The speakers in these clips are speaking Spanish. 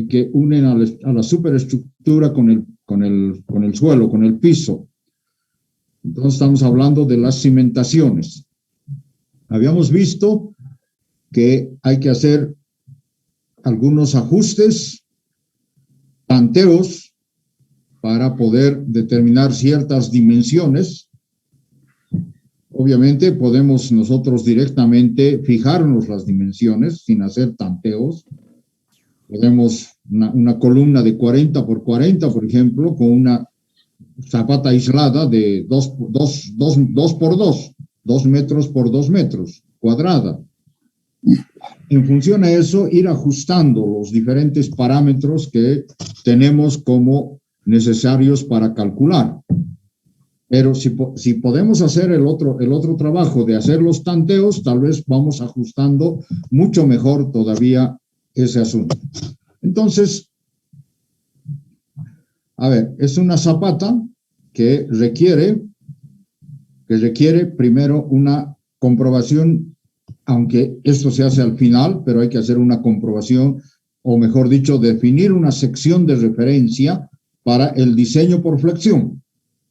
que unen a la superestructura con el suelo, con el piso. Entonces estamos hablando de las cimentaciones. Habíamos visto que hay que hacer algunos ajustes, tanteos, para poder determinar ciertas dimensiones. Obviamente podemos nosotros directamente fijarnos las dimensiones sin hacer tanteos. Podemos una columna de 40 por 40, por ejemplo, con una zapata aislada de 2 por 2 metros por 2 metros, cuadrada. En función a eso, ir ajustando los diferentes parámetros que tenemos como necesarios para calcular. Pero si podemos hacer el otro trabajo de hacer los tanteos, tal vez vamos ajustando mucho mejor todavía ese asunto. Entonces, a ver, es una zapata que requiere primero una comprobación, aunque esto se hace al final, pero hay que hacer una comprobación, o mejor dicho, definir una sección de referencia para el diseño por flexión.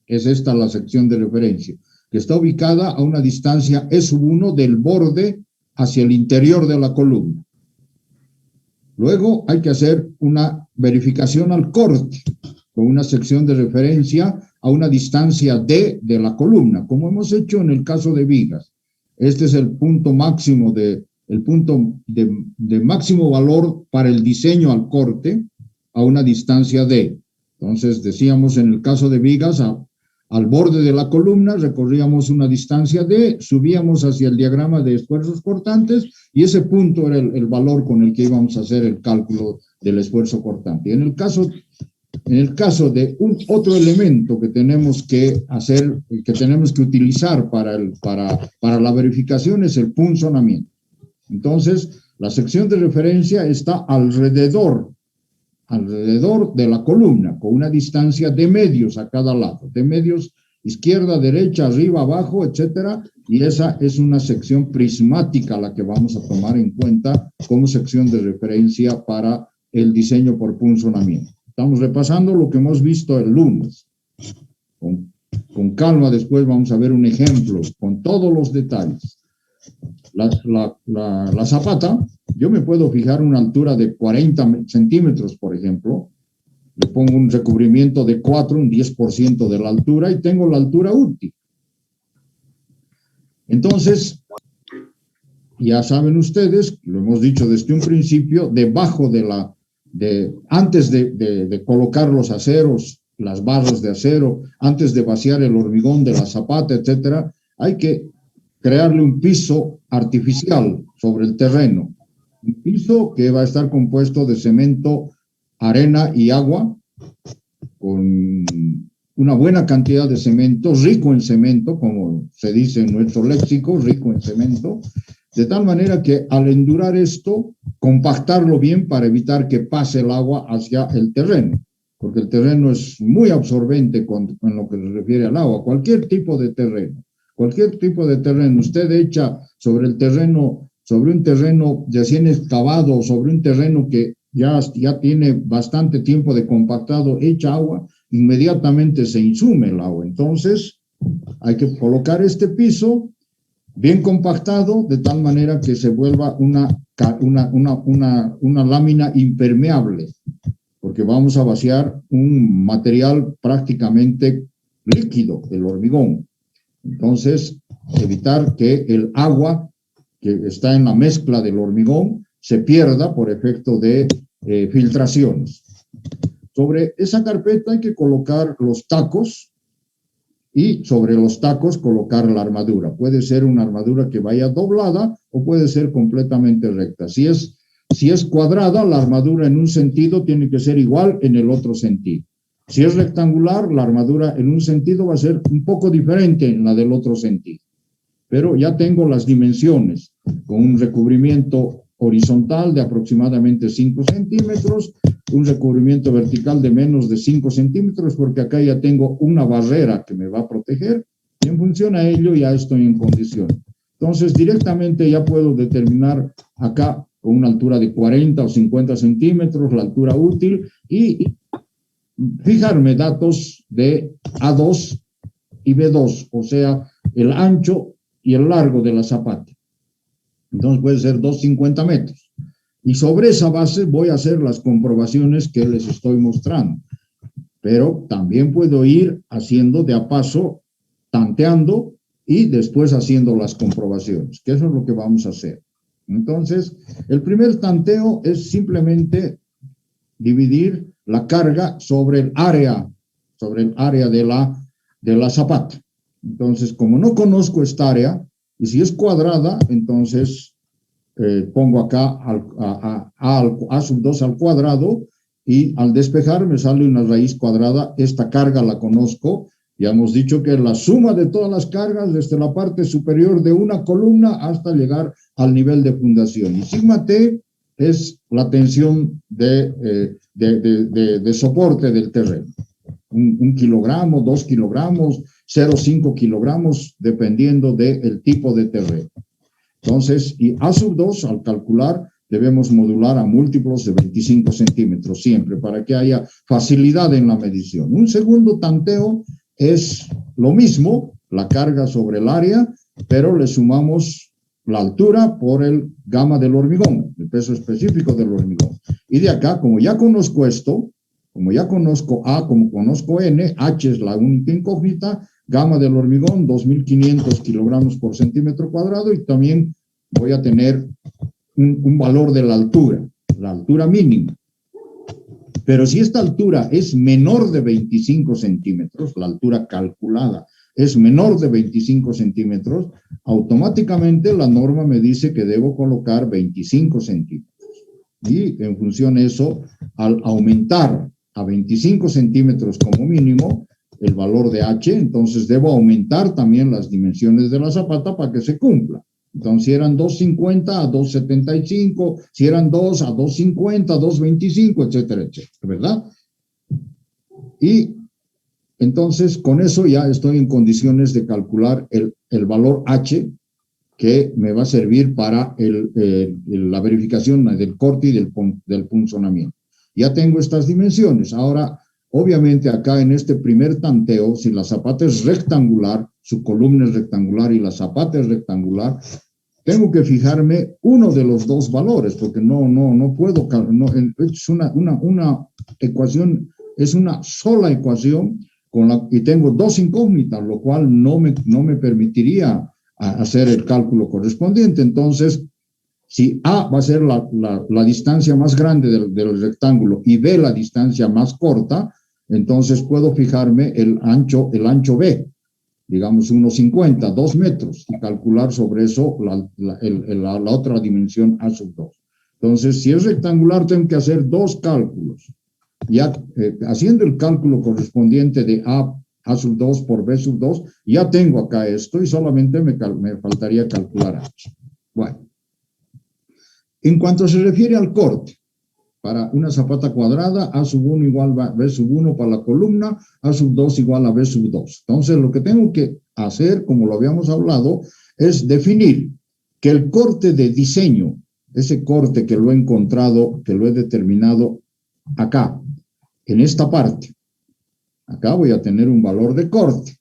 Es esta la sección de referencia, que está ubicada a una distancia E1 del borde hacia el interior de la columna. Luego hay que hacer una verificación al corte, con una sección de referencia a una distancia D de la columna, como hemos hecho en el caso de vigas. Este es el punto máximo de máximo valor para el diseño al corte a una distancia D. Entonces, decíamos en el caso de vigas, al borde de la columna recorríamos una distancia D, subíamos hacia el diagrama de esfuerzos cortantes y ese punto era el valor con el que íbamos a hacer el cálculo del esfuerzo cortante. En el caso de otro elemento que tenemos que hacer, que tenemos que utilizar para la verificación es el punzonamiento. Entonces, la sección de referencia está alrededor de la columna, con una distancia de medios a cada lado, de medios izquierda, derecha, arriba, abajo, etcétera, y esa es una sección prismática la que vamos a tomar en cuenta como sección de referencia para el diseño por punzonamiento. Estamos repasando lo que hemos visto el lunes. Con calma, después vamos a ver un ejemplo con todos los detalles. La zapata, yo me puedo fijar una altura de 40 centímetros, por ejemplo. Le pongo un recubrimiento de 4, un 10% de la altura, y tengo la altura útil. Entonces, ya saben ustedes, lo hemos dicho desde un principio, debajo antes de colocar los aceros, las barras de acero, antes de vaciar el hormigón de la zapata, etcétera, hay que crearle un piso artificial sobre el terreno. Un piso que va a estar compuesto de cemento, arena y agua, con una buena cantidad de cemento, rico en cemento, como se dice en nuestro léxico, rico en cemento, de tal manera que al endurar esto, compactarlo bien para evitar que pase el agua hacia el terreno, porque el terreno es muy absorbente en lo que se refiere al agua, cualquier tipo de terreno. Cualquier tipo de terreno, usted echa sobre un terreno recién excavado, sobre un terreno que ya tiene bastante tiempo de compactado, echa agua, inmediatamente se insume el agua. Entonces, hay que colocar este piso bien compactado, de tal manera que se vuelva una lámina impermeable, porque vamos a vaciar un material prácticamente líquido, el hormigón. Entonces, evitar que el agua que está en la mezcla del hormigón se pierda por efecto de filtraciones. Sobre esa carpeta hay que colocar los tacos y sobre los tacos colocar la armadura. Puede ser una armadura que vaya doblada o puede ser completamente recta. Si es cuadrada, la armadura en un sentido tiene que ser igual en el otro sentido. Si es rectangular, la armadura en un sentido va a ser un poco diferente en la del otro sentido. Pero ya tengo las dimensiones, con un recubrimiento horizontal de aproximadamente 5 centímetros, un recubrimiento vertical de menos de 5 centímetros, porque acá ya tengo una barrera que me va a proteger, y en función a ello ya estoy en condición. Entonces, directamente ya puedo determinar acá con una altura de 40 o 50 centímetros, la altura útil, y fijarme datos de A2 y B2, o sea, el ancho y el largo de la zapata. Entonces puede ser 250 metros. Y sobre esa base voy a hacer las comprobaciones que les estoy mostrando. Pero también puedo ir haciendo de a paso, tanteando y después haciendo las comprobaciones, que eso es lo que vamos a hacer. Entonces, el primer tanteo es simplemente dividir la carga sobre el área de la zapata. Entonces, como no conozco esta área, y si es cuadrada, entonces pongo acá A sub 2 al cuadrado, y al despejar me sale una raíz cuadrada. Esta carga la conozco. Ya hemos dicho que es la suma de todas las cargas desde la parte superior de una columna hasta llegar al nivel de fundación. Y sigma T es la tensión de soporte del terreno. 1 kilogramo, 2 kilogramos, 0,5 kilogramos, dependiendo del tipo de terreno. Entonces, y A sub 2, al calcular, debemos modular a múltiplos de 25 centímetros siempre, para que haya facilidad en la medición. Un segundo tanteo es lo mismo, la carga sobre el área, pero le sumamos la altura por el gamma del hormigón, el peso específico del hormigón. Y de acá, como ya conozco esto, como ya conozco A, como conozco N, H es la única incógnita, gamma del hormigón, 2.500 kilogramos por centímetro cuadrado, y también voy a tener un valor de la altura mínima. Pero si esta altura es menor de 25 centímetros, la altura calculada es menor de 25 centímetros, automáticamente la norma me dice que debo colocar 25 centímetros. Y en función de eso, al aumentar a 25 centímetros como mínimo el valor de H, entonces debo aumentar también las dimensiones de la zapata para que se cumpla. Entonces, si eran 250 a 275, si eran 2 a 250, 225, etcétera, etcétera, ¿verdad? Y entonces, con eso ya estoy en condiciones de calcular el valor H, que me va a servir para la verificación del corte y del punzonamiento. Ya tengo estas dimensiones. Ahora, obviamente, acá en este primer tanteo, si la zapata es rectangular, su columna es rectangular y la zapata es rectangular, tengo que fijarme uno de los dos valores, porque no puedo, es una ecuación, es una sola ecuación, y tengo dos incógnitas, lo cual no me permitiría hacer el cálculo correspondiente. Entonces, si A va a ser la distancia más grande del rectángulo y B la distancia más corta, entonces puedo fijarme el ancho B, digamos 1,50, 2 metros, y calcular sobre eso la otra dimensión A sub 2. Entonces, si es rectangular, tengo que hacer dos cálculos. Ya haciendo el cálculo correspondiente de A sub 2 por B sub 2, ya tengo acá esto, y solamente me faltaría calcular H. Bueno, en cuanto se refiere al corte, para una zapata cuadrada, A sub 1 igual a B sub 1 para la columna, A sub 2 igual a B sub 2. Entonces, lo que tengo que hacer, como lo habíamos hablado, es definir que el corte de diseño, ese corte que lo he encontrado, que lo he determinado acá, en esta parte, acá voy a tener un valor de corte.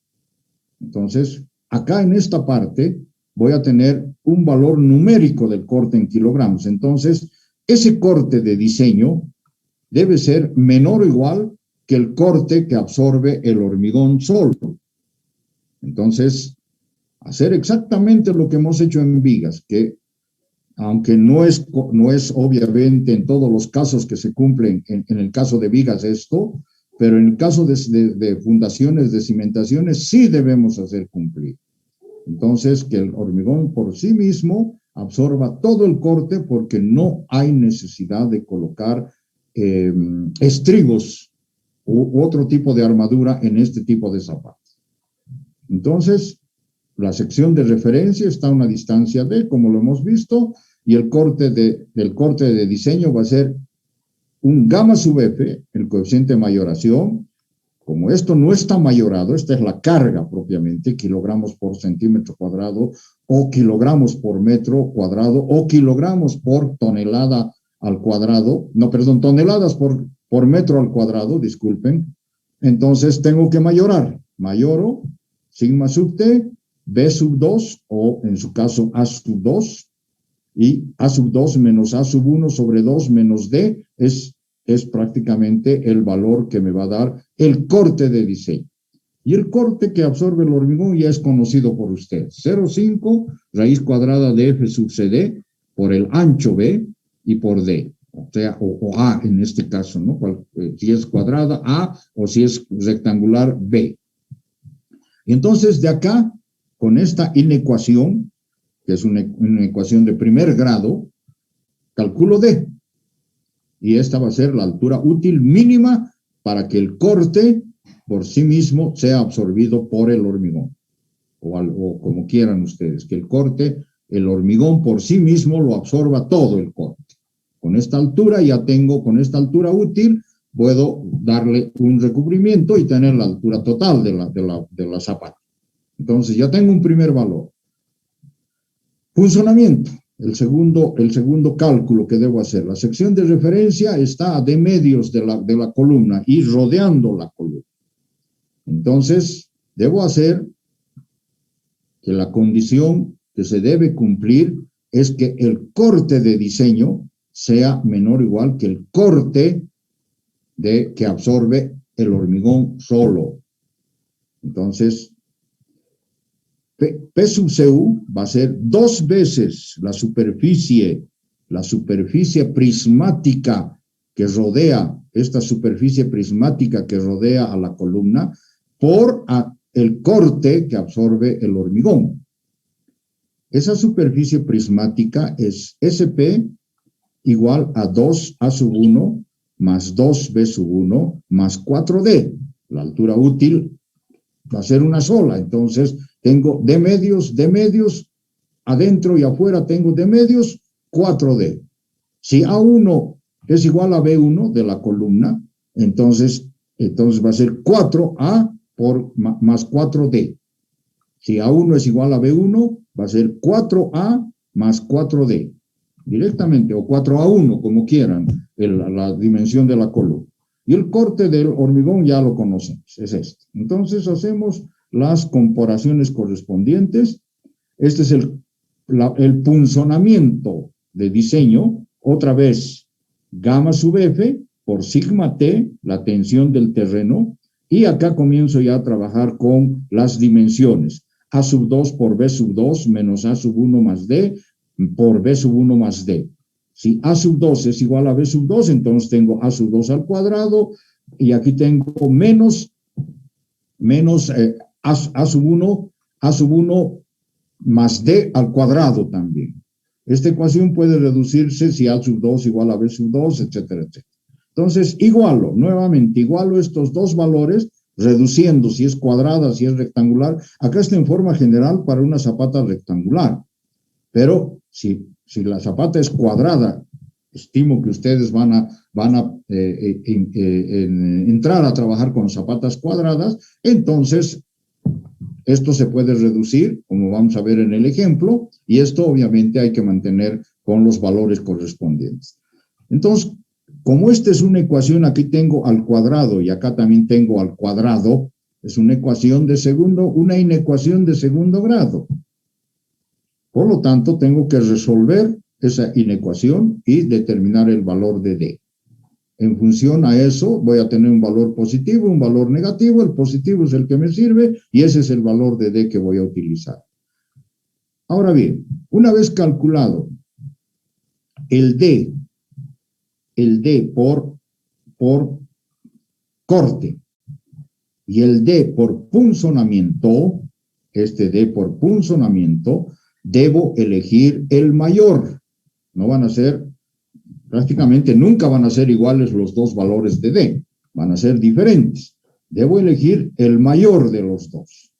Entonces, acá en esta parte voy a tener un valor numérico del corte en kilogramos. Entonces, ese corte de diseño debe ser menor o igual que el corte que absorbe el hormigón solo. Entonces, hacer exactamente lo que hemos hecho en vigas, que aunque no es obviamente en todos los casos que se cumplen, en el caso de vigas esto, pero en el caso de fundaciones, de cimentaciones, sí debemos hacer cumplir. Entonces, que el hormigón por sí mismo absorba todo el corte, porque no hay necesidad de colocar estribos u otro tipo de armadura en este tipo de zapatos. Entonces, la sección de referencia está a una distancia D, como lo hemos visto, y el corte del corte de diseño va a ser un gamma sub F, el coeficiente de mayoración, como esto no está mayorado, esta es la carga propiamente, kilogramos por centímetro cuadrado, o kilogramos por metro cuadrado, o kilogramos por tonelada al cuadrado, no, perdón, toneladas por metro al cuadrado, disculpen. Entonces tengo que mayorar. Mayoro, sigma sub t, b sub 2, o en su caso a sub 2, y a sub 2 menos a sub 1 sobre 2 menos d es prácticamente el valor que me va a dar el corte de diseño. Y el corte que absorbe el hormigón ya es conocido por ustedes. 0,5 raíz cuadrada de f sub cd por el ancho b y por d. O sea, o a en este caso, ¿no? Si es cuadrada, a, o si es rectangular, b. Y entonces de acá, con esta inecuación, que es una ecuación de primer grado, calculo d. Y esta va a ser la altura útil mínima para que el corte por sí mismo sea absorbido por el hormigón. O como quieran ustedes, que el corte, el hormigón por sí mismo lo absorba todo el corte. Con esta altura ya tengo, con esta altura útil, puedo darle un recubrimiento y tener la altura total de la zapata. Entonces ya tengo un primer valor. Funcionamiento. El segundo cálculo que debo hacer. La sección de referencia está a d medios de la columna y rodeando la columna. Entonces, debo hacer que la condición que se debe cumplir es que el corte de diseño sea menor o igual que el corte que absorbe el hormigón solo. Entonces, P sub CU va a ser 2 veces la superficie prismática que rodea, esta superficie prismática que rodea a la columna, por el corte que absorbe el hormigón. Esa superficie prismática es SP igual a 2A sub 1 más 2B sub 1 más 4D. La altura útil va a ser una sola, entonces tengo D medios, adentro y afuera tengo D medios, 4D. Si A1 es igual a B1 de la columna, entonces va a ser 4A más 4D. Si A1 es igual a B1, va a ser 4A más 4D. Directamente, o 4A1, como quieran, la dimensión de la columna. Y el corte del hormigón ya lo conocemos, es este. Entonces hacemos las comparaciones correspondientes. Este es el punzonamiento de diseño. Otra vez, gamma sub f por sigma t, la tensión del terreno. Y acá comienzo ya a trabajar con las dimensiones. A sub 2 por B sub 2 menos A sub 1 más D por B sub 1 más D. Si A sub 2 es igual a B sub 2, entonces tengo A sub 2 al cuadrado y aquí tengo menos A sub 1 más D al cuadrado también. Esta ecuación puede reducirse si A sub 2 igual a B sub 2, etcétera, etcétera. Entonces, nuevamente igualo estos dos valores, reduciendo si es cuadrada, si es rectangular. Acá está en forma general para una zapata rectangular. Pero si la zapata es cuadrada, estimo que ustedes van a entrar a trabajar con zapatas cuadradas, entonces esto se puede reducir, como vamos a ver en el ejemplo, y esto obviamente hay que mantener con los valores correspondientes. Entonces, como esta es una ecuación, aquí tengo al cuadrado y acá también tengo al cuadrado, es una inecuación de segundo grado. Por lo tanto, tengo que resolver esa inecuación y determinar el valor de D. En función a eso, voy a tener un valor positivo, un valor negativo. El positivo es el que me sirve y ese es el valor de D que voy a utilizar. Ahora bien, una vez calculado el D por corte y el D por punzonamiento, este D por punzonamiento, debo elegir el mayor. No van a ser, prácticamente nunca van a ser iguales los dos valores de D. Van a ser diferentes. Debo elegir el mayor de los dos.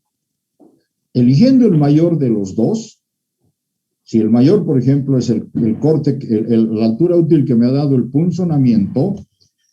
Eligiendo el mayor de los dos, si el mayor, por ejemplo, es el corte, la altura útil que me ha dado el punzonamiento,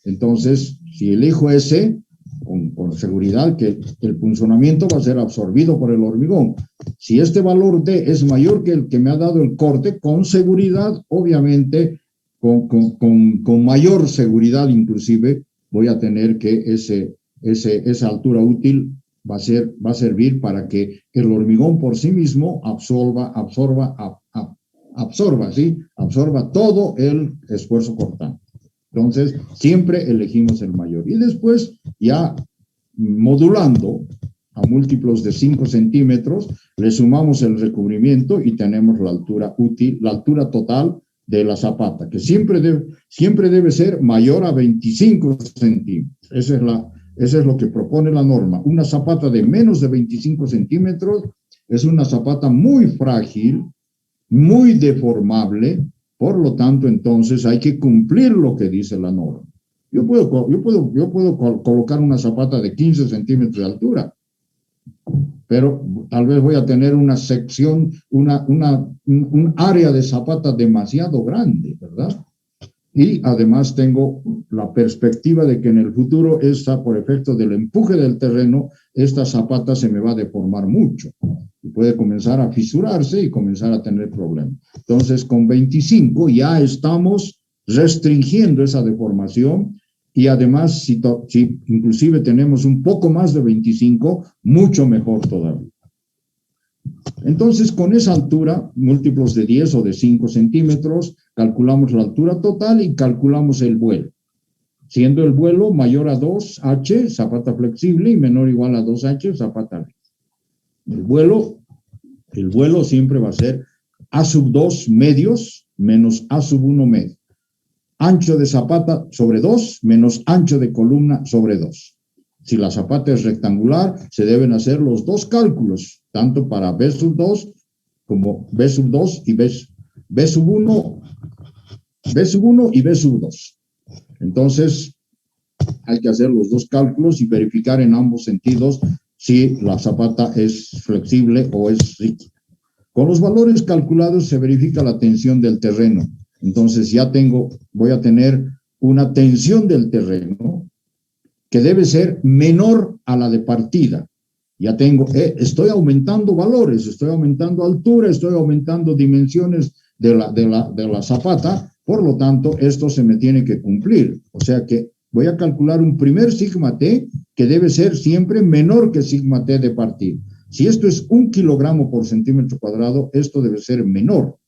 entonces, si elijo ese, con seguridad que el punzonamiento va a ser absorbido por el hormigón. Si este valor D es mayor que el que me ha dado el corte, con seguridad, obviamente, con mayor seguridad inclusive, voy a tener que esa altura útil va a servir para que el hormigón por sí mismo absorba todo el esfuerzo cortante. Entonces, siempre elegimos el mayor. Y después, ya modulando a múltiplos de 5 centímetros, le sumamos el recubrimiento y tenemos la altura útil, la altura total de la zapata, que siempre debe ser mayor a 25 centímetros. Esa es lo que propone la norma. Una zapata de menos de 25 centímetros es una zapata muy frágil, muy deformable. Por lo tanto, entonces hay que cumplir lo que dice la norma. Yo puedo colocar una zapata de 15 centímetros de altura, pero tal vez voy a tener una sección, un área de zapata demasiado grande, ¿verdad? Y además tengo la perspectiva de que en el futuro, por efecto del empuje del terreno, esta zapata se me va a deformar mucho y puede comenzar a fisurarse y comenzar a tener problemas. Entonces, con 25 ya estamos restringiendo esa deformación y además, si inclusive tenemos un poco más de 25, mucho mejor todavía. Entonces, con esa altura, múltiplos de 10 o de 5 centímetros, calculamos la altura total y calculamos el vuelo. Siendo el vuelo mayor a 2H, zapata flexible, y menor o igual a 2H, zapata rígida. El vuelo siempre va a ser A2 medios menos A1 medio. Ancho de zapata sobre 2 menos ancho de columna sobre 2. Si la zapata es rectangular, se deben hacer los dos cálculos, tanto para B2 como B2 y B1 y B2. Entonces, hay que hacer los dos cálculos y verificar en ambos sentidos si la zapata es flexible o es rígida. Con los valores calculados se verifica la tensión del terreno. Entonces, voy a tener una tensión del terreno que debe ser menor a la de partida. Ya estoy aumentando valores, estoy aumentando altura, estoy aumentando dimensiones de la zapata, por lo tanto, esto se me tiene que cumplir. O sea que voy a calcular un primer sigma T que debe ser siempre menor que sigma T de partida. Si esto es 1 kilogramo por centímetro cuadrado, esto debe ser menor.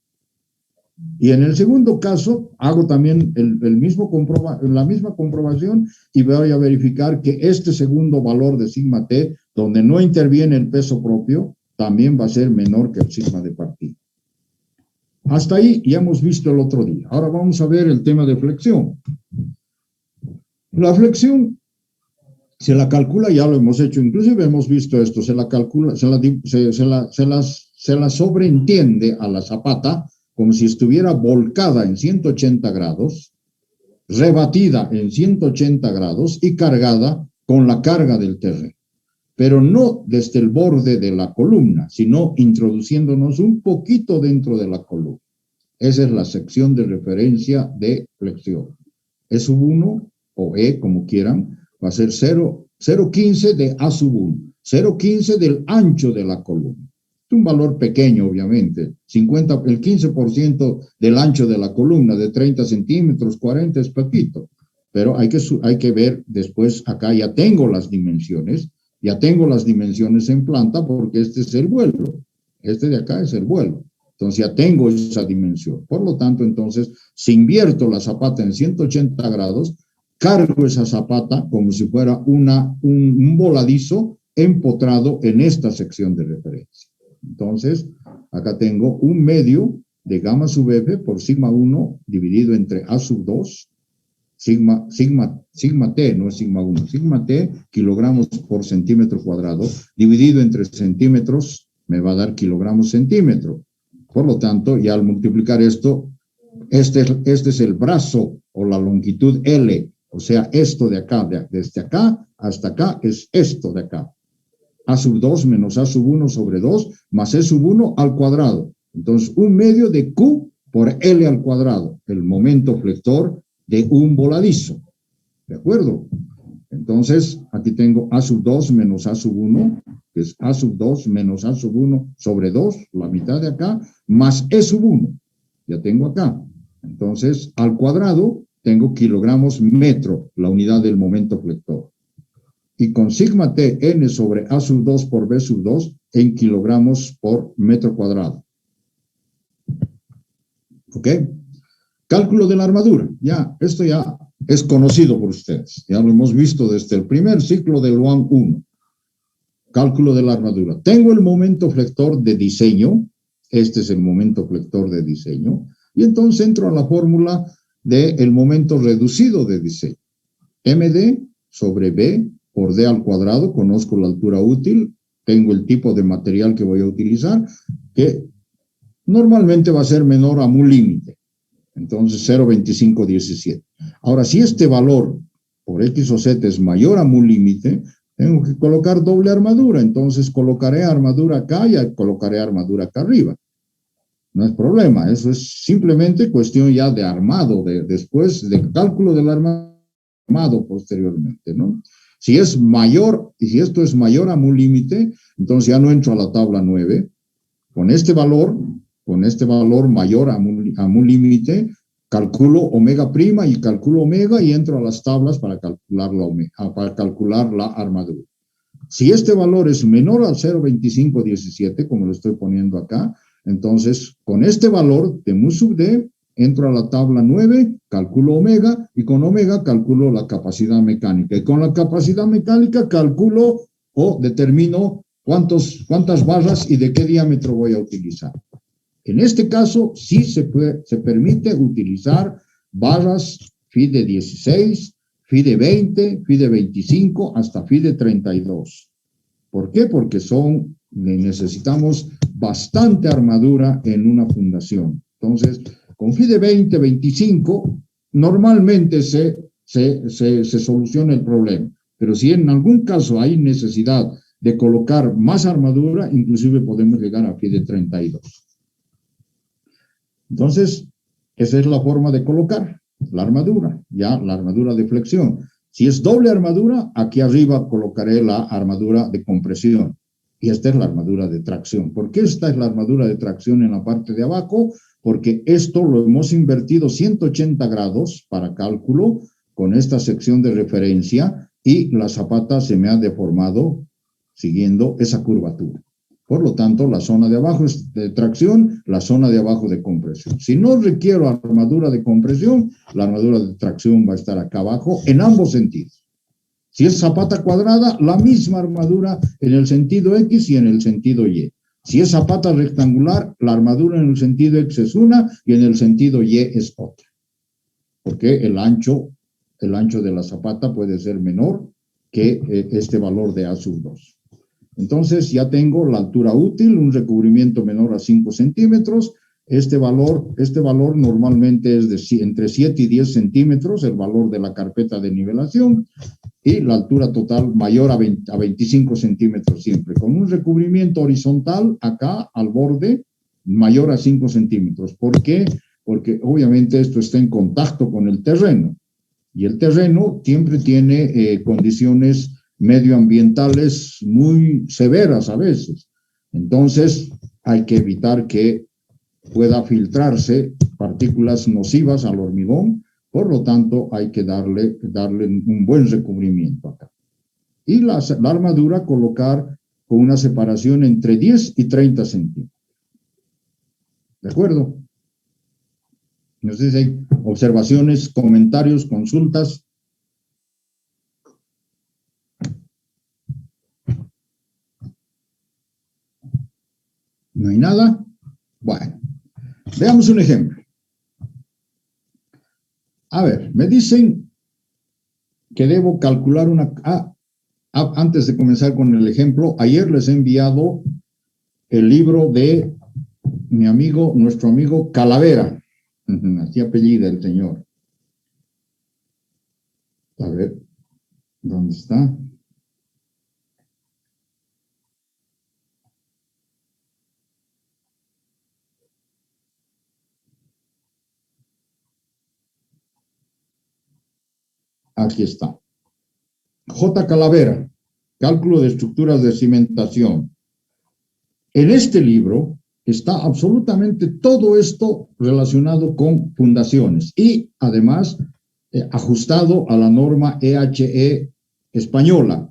Y en el segundo caso, hago también la misma comprobación y voy a verificar que este segundo valor de sigma T, donde no interviene el peso propio, también va a ser menor que el sigma de partida. Hasta ahí ya hemos visto el otro día. Ahora vamos a ver el tema de flexión. La flexión se la calcula, ya lo hemos hecho, inclusive hemos visto esto, se la calcula, se la sobreentiende a la zapata como si estuviera volcada en 180 grados, rebatida en 180 grados y cargada con la carga del terreno. Pero no desde el borde de la columna, sino introduciéndonos un poquito dentro de la columna. Esa es la sección de referencia de flexión. E1 o E, como quieran, va a ser 0,15 de A1, 0,15 del ancho de la columna. Es un valor pequeño, obviamente. El 15% del ancho de la columna, de 30 centímetros, 40 es poquito. Pero hay que ver después, acá ya tengo las dimensiones en planta porque este es el vuelo. Este de acá es el vuelo. Entonces ya tengo esa dimensión. Por lo tanto, entonces, si invierto la zapata en 180 grados, cargo esa zapata como si fuera un voladizo empotrado en esta sección de referencia. Entonces, acá tengo un medio de gamma sub F por sigma 1 dividido entre A sub 2, sigma T, no es sigma 1, sigma T, kilogramos por centímetro cuadrado, dividido entre centímetros, me va a dar kilogramos centímetro. Por lo tanto, ya al multiplicar esto, este es el brazo o la longitud L, o sea, esto de acá, desde acá hasta acá, es esto de acá. A sub 2 menos A sub 1 sobre 2 más E sub 1 al cuadrado. Entonces, un medio de Q por L al cuadrado, el momento flector de un voladizo. ¿De acuerdo? Entonces, aquí tengo A sub 2 menos A sub 1, que es A sub 2 menos A sub 1 sobre 2, la mitad de acá, más E sub 1. Ya tengo acá. Entonces, al cuadrado, tengo kilogramos metro, la unidad del momento flector. Y con sigma T n sobre A sub 2 por B sub 2 en kilogramos por metro cuadrado. ¿Ok? Cálculo de la armadura. Ya, esto ya es conocido por ustedes. Ya lo hemos visto desde el primer ciclo del UAM 1. Cálculo de la armadura. Tengo el momento flector de diseño. Este es el momento flector de diseño. Y entonces entro a la fórmula del momento reducido de diseño. MD sobre B por D al cuadrado. Conozco la altura útil. Tengo el tipo de material que voy a utilizar, que normalmente va a ser menor a mu límite. Entonces 0,2517. Ahora, si este valor por X o Z es mayor a mu límite, tengo que colocar doble armadura. Entonces colocaré armadura acá y colocaré armadura acá arriba. No es problema, eso es simplemente cuestión ya de armado, después de cálculo del armado posteriormente, ¿no? Si es mayor, y si esto es mayor a mu límite, entonces ya no entro a la tabla 9. Con este valor mayor a mu límite, calculo omega prima y calculo omega y entro a las tablas para calcular la armadura. Si este valor es menor al 0,2517, como lo estoy poniendo acá, entonces con este valor de mu sub d, entro a la tabla 9, calculo omega y con omega calculo la capacidad mecánica. Y con la capacidad mecánica calculo o determino cuántas barras y de qué diámetro voy a utilizar. En este caso, sí se permite utilizar barras FI de 16, FI de 20, FI de 25, hasta FI de 32. ¿Por qué? Porque necesitamos bastante armadura en una fundación. Entonces, con FI de 20, 25, normalmente se soluciona el problema. Pero si en algún caso hay necesidad de colocar más armadura, inclusive podemos llegar a FI de 32. Entonces, esa es la forma de colocar la armadura, ya la armadura de flexión. Si es doble armadura, aquí arriba colocaré la armadura de compresión. Y esta es la armadura de tracción. ¿Por qué esta es la armadura de tracción en la parte de abajo? Porque esto lo hemos invertido 180 grados para cálculo con esta sección de referencia y la zapata se me ha deformado siguiendo esa curvatura. Por lo tanto, la zona de abajo es de tracción, la zona de abajo de compresión. Si no requiero armadura de compresión, la armadura de tracción va a estar acá abajo en ambos sentidos. Si es zapata cuadrada, la misma armadura en el sentido X y en el sentido Y. Si es zapata rectangular, la armadura en el sentido X es una y en el sentido Y es otra. Porque el ancho de la zapata puede ser menor que este valor de A sub 2. Entonces ya tengo la altura útil, un recubrimiento menor a 5 centímetros. Este valor normalmente es entre 7 y 10 centímetros, el valor de la carpeta de nivelación, y la altura total mayor a 25 centímetros siempre, con un recubrimiento horizontal acá al borde mayor a 5 centímetros. ¿Por qué? Porque obviamente esto está en contacto con el terreno, y el terreno siempre tiene condiciones medioambientales muy severas a veces. Entonces, hay que evitar que pueda filtrarse partículas nocivas al hormigón, por lo tanto, hay que darle un buen recubrimiento acá. Y la armadura colocar con una separación entre 10 y 30 centímetros. ¿De acuerdo? No sé si hay observaciones, comentarios, consultas. ¿No hay nada? Bueno, veamos un ejemplo. A ver, me dicen que debo calcular antes de comenzar con el ejemplo, ayer les he enviado el libro de nuestro amigo Calavera. Así apellida el señor. A ver, ¿dónde está? Aquí está. J. Calavera, Cálculo de estructuras de cimentación. En este libro está absolutamente todo esto relacionado con fundaciones y además ajustado a la norma EHE española.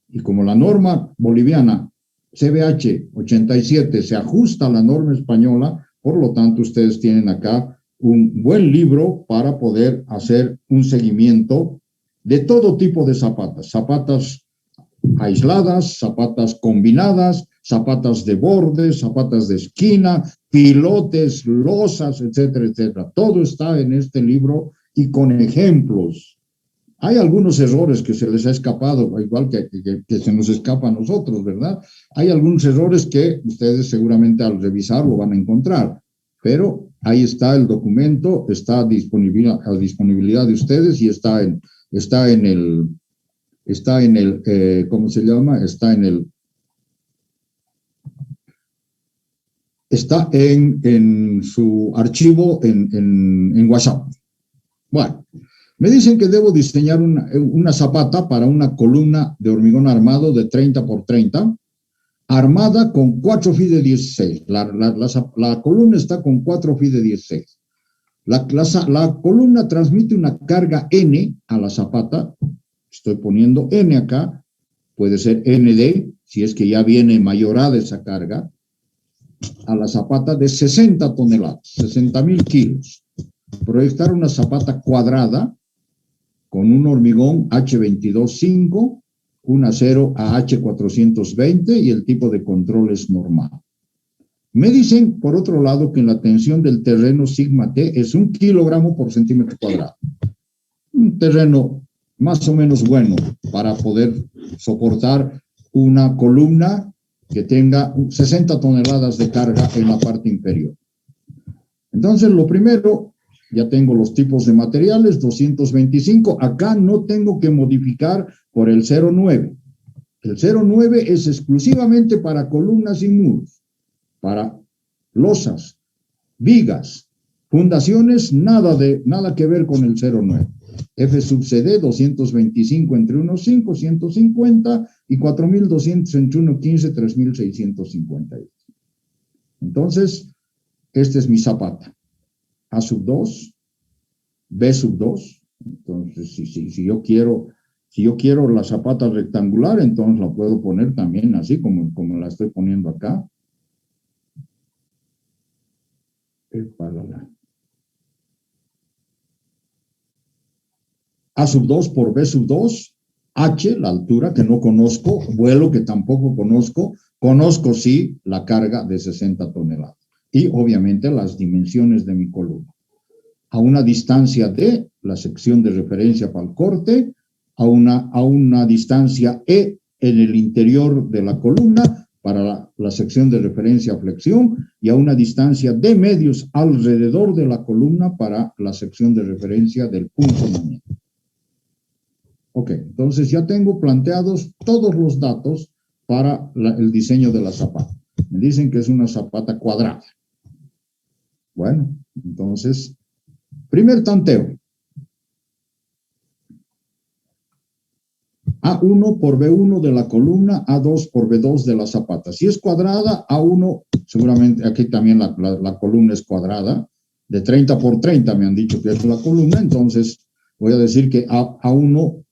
Y como la norma boliviana CBH 87 se ajusta a la norma española, por lo tanto ustedes tienen acá un buen libro para poder hacer un seguimiento de todo tipo de zapatas, zapatas aisladas, zapatas combinadas, zapatas de borde, zapatas de esquina, pilotes, losas, etcétera, etcétera. Todo está en este libro y con ejemplos. Hay algunos errores que se les ha escapado, igual que se nos escapa a nosotros, ¿verdad? Hay algunos errores que ustedes seguramente al revisar lo van a encontrar, pero ahí está el documento, está disponible a disponibilidad de ustedes y está en el, ¿cómo se llama? Está en su archivo en WhatsApp. Bueno, me dicen que debo diseñar una zapata para una columna de hormigón armado de 30 por 30, armada con 4 FI de 16. La columna está con 4 FI de 16. La columna transmite una carga N a la zapata. Estoy poniendo N acá. Puede ser ND, si es que ya viene mayorada esa carga, a la zapata de 60 toneladas, 60.000 kilos. Proyectar una zapata cuadrada con un hormigón H22.5, un acero AH420 y el tipo de control es normal. Me dicen, por otro lado, que la tensión del terreno sigma T es 1 kilogramo por centímetro cuadrado. Un terreno más o menos bueno para poder soportar una columna que tenga 60 toneladas de carga en la parte inferior. Entonces, lo primero, ya tengo los tipos de materiales, 225. Acá no tengo que modificar por el 09. El 09 es exclusivamente para columnas y muros, para losas, vigas, fundaciones, nada que ver con el 09. F sub CD 225 entre 1.5, 150 y 4.200 entre 1.15, 3.650. Entonces, este es mi zapata. A sub 2, B sub 2. Entonces, si yo quiero la zapata rectangular, entonces la puedo poner también así como la estoy poniendo acá. A sub 2 por B sub 2, H, la altura que no conozco, vuelo que tampoco conozco sí la carga de 60 toneladas y obviamente las dimensiones de mi columna. A una distancia D, la sección de referencia para el corte, a una distancia E en el interior de la columna para la sección de referencia a flexión y a una distancia D medios alrededor de la columna para la sección de referencia del punto maniero. Ok, entonces ya tengo planteados todos los datos para el diseño de la zapata. Me dicen que es una zapata cuadrada. Bueno, entonces, primer tanteo. A1 por B1 de la columna, A2 por B2 de la zapata. Si es cuadrada, A1, seguramente aquí también la columna es cuadrada, de 30 por 30 me han dicho que es la columna, entonces voy a decir que A1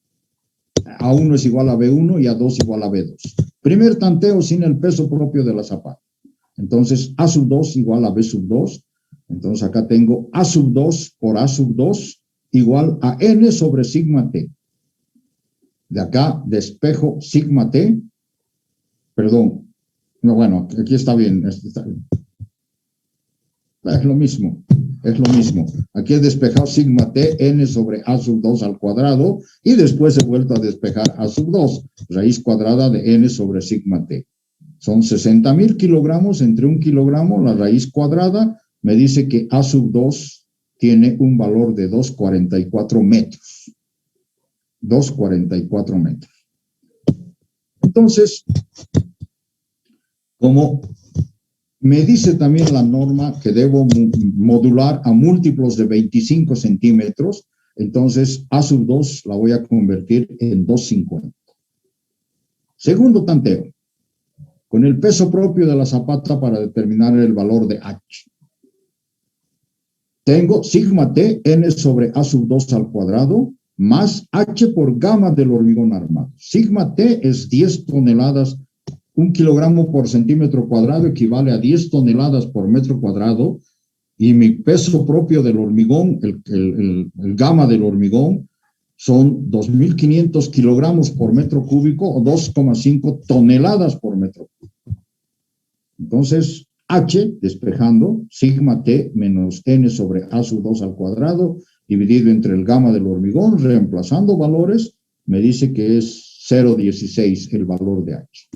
es igual a B1 y A2 igual a B2. Primer tanteo sin el peso propio de la zapata. Entonces, A sub 2 igual a B sub 2. Entonces, acá tengo A sub 2 por A sub 2 igual a N sobre sigma T. De acá despejo sigma T. Perdón. No, bueno, aquí está bien. Es lo mismo. Es lo mismo. Aquí he despejado sigma T, N sobre A sub 2 al cuadrado, y después he vuelto a despejar A sub 2, raíz cuadrada de N sobre sigma T. Son 60.000 kilogramos entre 1 kilogramo, la raíz cuadrada me dice que A sub 2 tiene un valor de 2,44 metros. 2,44 metros. Entonces, como me dice también la norma que debo modular a múltiplos de 25 centímetros, Entonces, A sub 2 la voy a convertir en 250. Segundo tanteo, con el peso propio de la zapata para determinar el valor de H. Tengo sigma T, N sobre A sub 2 al cuadrado, más H por gamma del hormigón armado. Sigma T es 10 toneladas, 1 kilogramo por centímetro cuadrado equivale a 10 toneladas por metro cuadrado, y mi peso propio del hormigón, el gamma del hormigón, son 2.500 kilogramos por metro cúbico o 2,5 toneladas por metro cúbico. Entonces, H, despejando, sigma T menos N sobre A sub 2 al cuadrado, dividido entre el gamma del hormigón, reemplazando valores, me dice que es 0,16 el valor de H.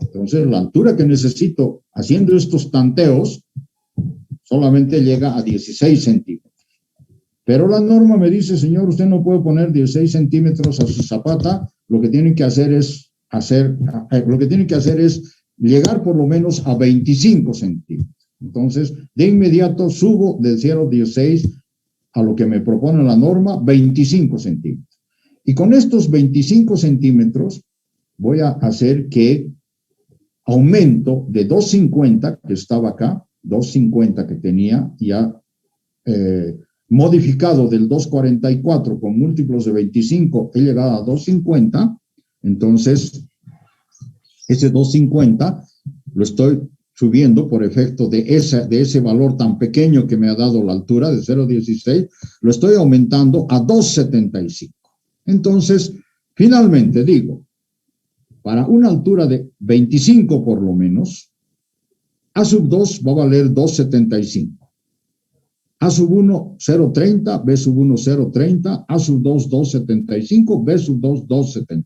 Entonces, la altura que necesito haciendo estos tanteos solamente llega a 16 centímetros. Pero la norma me dice, señor, usted no puede poner 16 centímetros a su zapata, lo que tiene que hacer es llegar por lo menos a 25 centímetros. Entonces, de inmediato subo del 0,16 a lo que me propone la norma, 25 centímetros. Y con estos 25 centímetros voy a hacer que aumento de 250, que estaba acá, 250 que tenía ya modificado del 244 con múltiplos de 25, he llegado a 250, entonces ese 250 lo estoy subiendo por efecto de ese valor tan pequeño que me ha dado la altura de 0,16, lo estoy aumentando a 2,75. Entonces, finalmente digo, para una altura de 25 por lo menos, A sub 2 va a valer 2,75. A sub 1, 0,30, B sub 1, 0,30, A sub 2, 2,75, B sub 2, 2,75.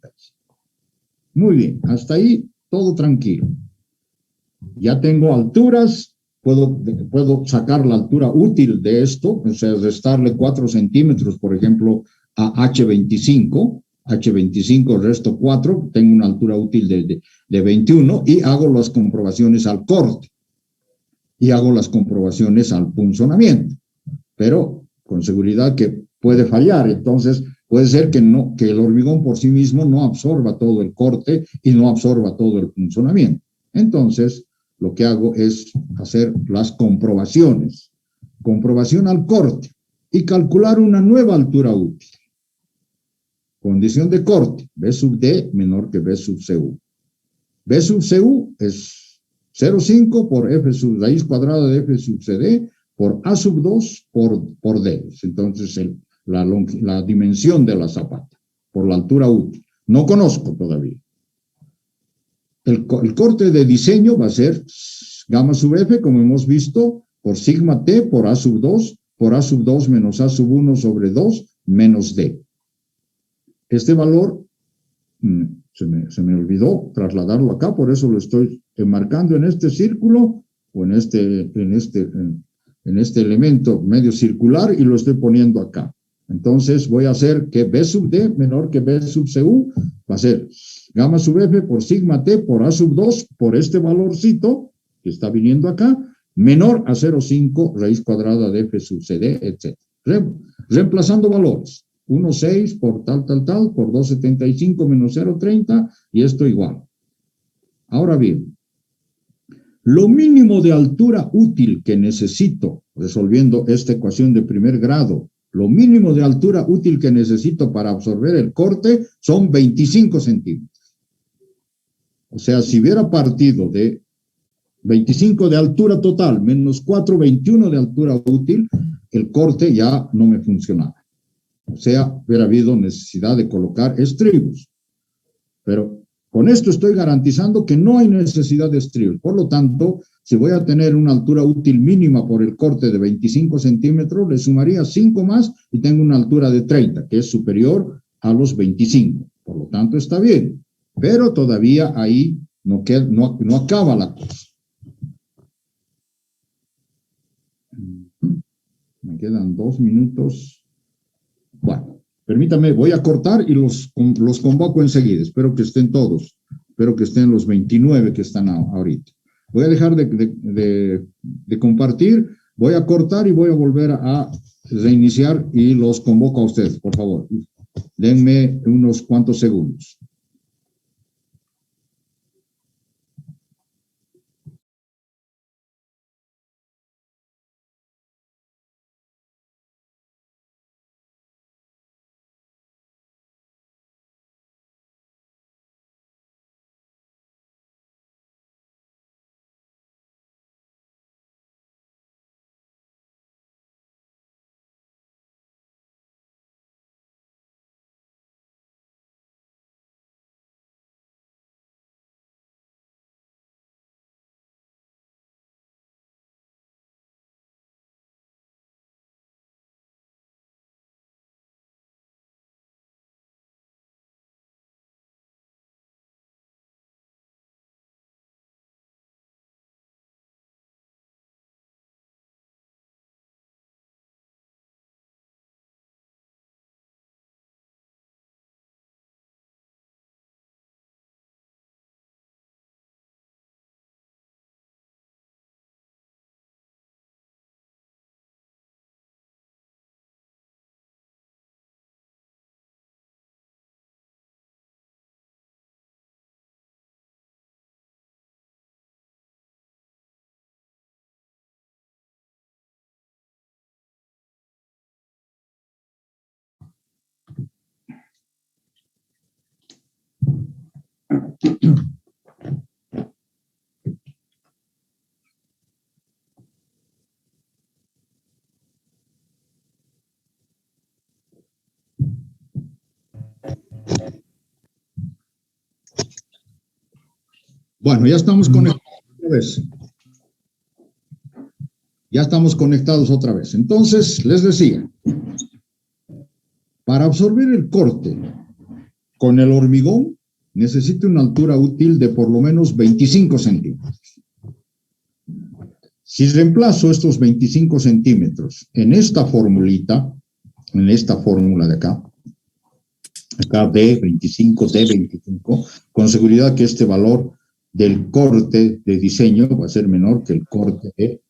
Muy bien, hasta ahí todo tranquilo. Ya tengo alturas, puedo sacar la altura útil de esto, o sea, restarle 4 centímetros, por ejemplo, a H25, H25 resto 4, tengo una altura útil de 21 y hago las comprobaciones al corte y hago las comprobaciones al punzonamiento, pero con seguridad que puede fallar, entonces puede ser que el hormigón por sí mismo no absorba todo el corte y no absorba todo el punzonamiento. Entonces, lo que hago es hacer las comprobaciones, comprobación al corte y calcular una nueva altura útil. Condición de corte, B sub D menor que B sub CU. B sub CU es 0,5 por F sub raíz cuadrada de F sub CD por A sub 2 por D. Entonces, la dimensión de la zapata por la altura útil. No conozco todavía. El corte de diseño va a ser gamma sub F, como hemos visto, por sigma T por A sub 2 menos A sub 1 sobre 2 menos D. Este valor se me olvidó trasladarlo acá, por eso lo estoy enmarcando en este círculo o en este elemento medio circular y lo estoy poniendo acá. Entonces voy a hacer que B sub D menor que B sub CU va a ser gamma sub F por sigma T por A sub 2 por este valorcito que está viniendo acá, menor a 0,5 raíz cuadrada de F sub CD, etc. Reemplazando valores. 1,6 por tal, por 2,75 menos 0,30 y esto igual. Ahora bien, lo mínimo de altura útil que necesito, resolviendo esta ecuación de primer grado, lo mínimo de altura útil que necesito para absorber el corte son 25 centímetros. O sea, si hubiera partido de 25 de altura total menos 4, 21 de altura útil, el corte ya no me funcionaba. O sea, hubiera habido necesidad de colocar estribos. Pero con esto estoy garantizando que no hay necesidad de estribos. Por lo tanto, si voy a tener una altura útil mínima por el corte de 25 centímetros, le sumaría 5 más y tengo una altura de 30, que es superior a los 25. Por lo tanto, está bien. Pero todavía ahí no acaba la cosa. Me quedan 2 minutos. Bueno, permítame, voy a cortar y los convoco enseguida. Espero que estén todos. Espero que estén los 29 que están ahorita. Voy a dejar de compartir, voy a cortar y voy a volver a reiniciar y los convoco a ustedes, por favor. Denme unos cuantos segundos. Bueno, ya estamos conectados otra vez. Ya estamos conectados otra vez. Entonces, les decía, para absorber el corte con el hormigón, necesita una altura útil de por lo menos 25 centímetros. Si reemplazo estos 25 centímetros en esta formulita, en esta fórmula de acá D25, D25, con seguridad que este valor del corte de diseño va a ser menor que el corte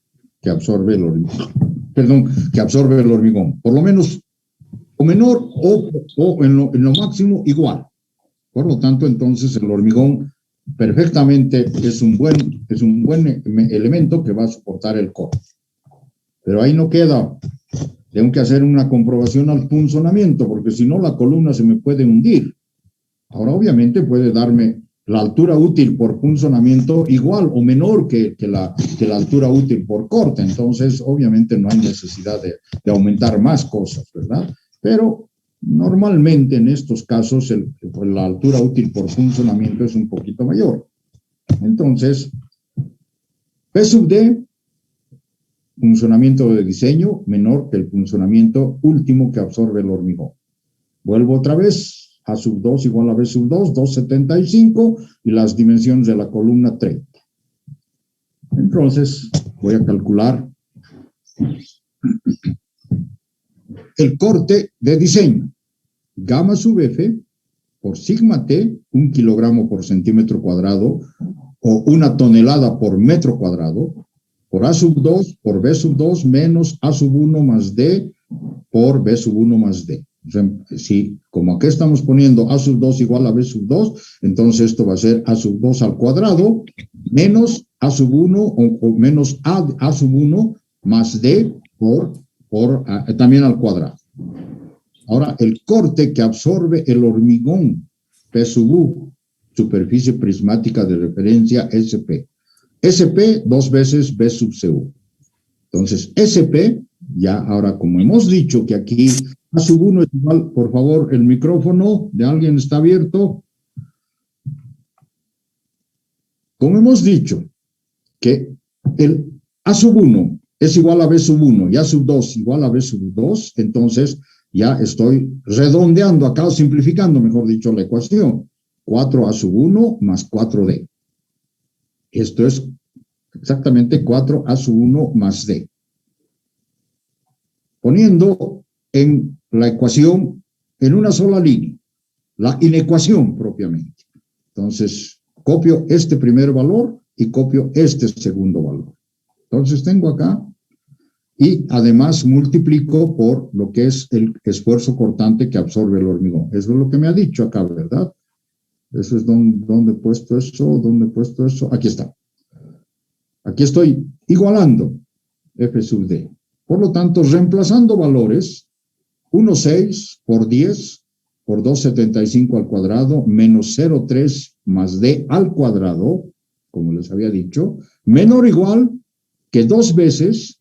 que absorbe el hormigón. Perdón, que absorbe el hormigón. Por lo menos, o menor, o en lo máximo igual. Por lo tanto, entonces el hormigón perfectamente es un buen elemento que va a soportar el corte. Pero ahí no queda. Tengo que hacer una comprobación al punzonamiento, porque si no la columna se me puede hundir. Ahora, obviamente, puede darme la altura útil por punzonamiento igual o menor que la altura útil por corte. Entonces, obviamente, no hay necesidad de aumentar más cosas, ¿verdad? Pero normalmente en estos casos la altura útil por punzonamiento es un poquito mayor. Entonces, P sub D, funcionamiento de diseño menor que el funcionamiento último que absorbe el hormigón. Vuelvo otra vez, A sub 2 igual a B sub 2, 275, y las dimensiones de la columna 30. Entonces, voy a calcular el corte de diseño. Gamma sub F por sigma T, 1 kilogramo por centímetro cuadrado, o 1 tonelada por metro cuadrado, por A sub 2, por B sub 2, menos A sub 1 más D, por B sub 1 más D. Si, como aquí estamos poniendo A sub 2 igual a B sub 2, entonces esto va a ser A sub 2 al cuadrado, menos A sub 1, o menos A sub 1 más D, también al cuadrado. Ahora, el corte que absorbe el hormigón, P sub U, superficie prismática de referencia SP. SP 2 veces B sub CU. Entonces, SP, ya ahora como hemos dicho que aquí A sub 1 es igual, por favor, el micrófono de alguien está abierto. Como hemos dicho que el A sub 1 es igual a B sub 1 y A sub 2 igual a B sub 2, entonces ya estoy redondeando acá, o simplificando, mejor dicho, la ecuación. 4A sub 1 más 4D. Esto es exactamente 4A sub 1 más D. Poniendo en la ecuación en una sola línea, la inecuación propiamente. Entonces, copio este primer valor y copio este segundo valor. Entonces, tengo acá y además multiplico por lo que es el esfuerzo cortante que absorbe el hormigón. Eso es lo que me ha dicho acá, ¿verdad? Eso es donde he puesto eso, ¿dónde he puesto eso? Aquí está. Aquí estoy igualando F sub D. Por lo tanto, reemplazando valores, 1,6 por 10 por 2,75 al cuadrado menos 0,3 más D al cuadrado, como les había dicho, menor o igual que 2 veces,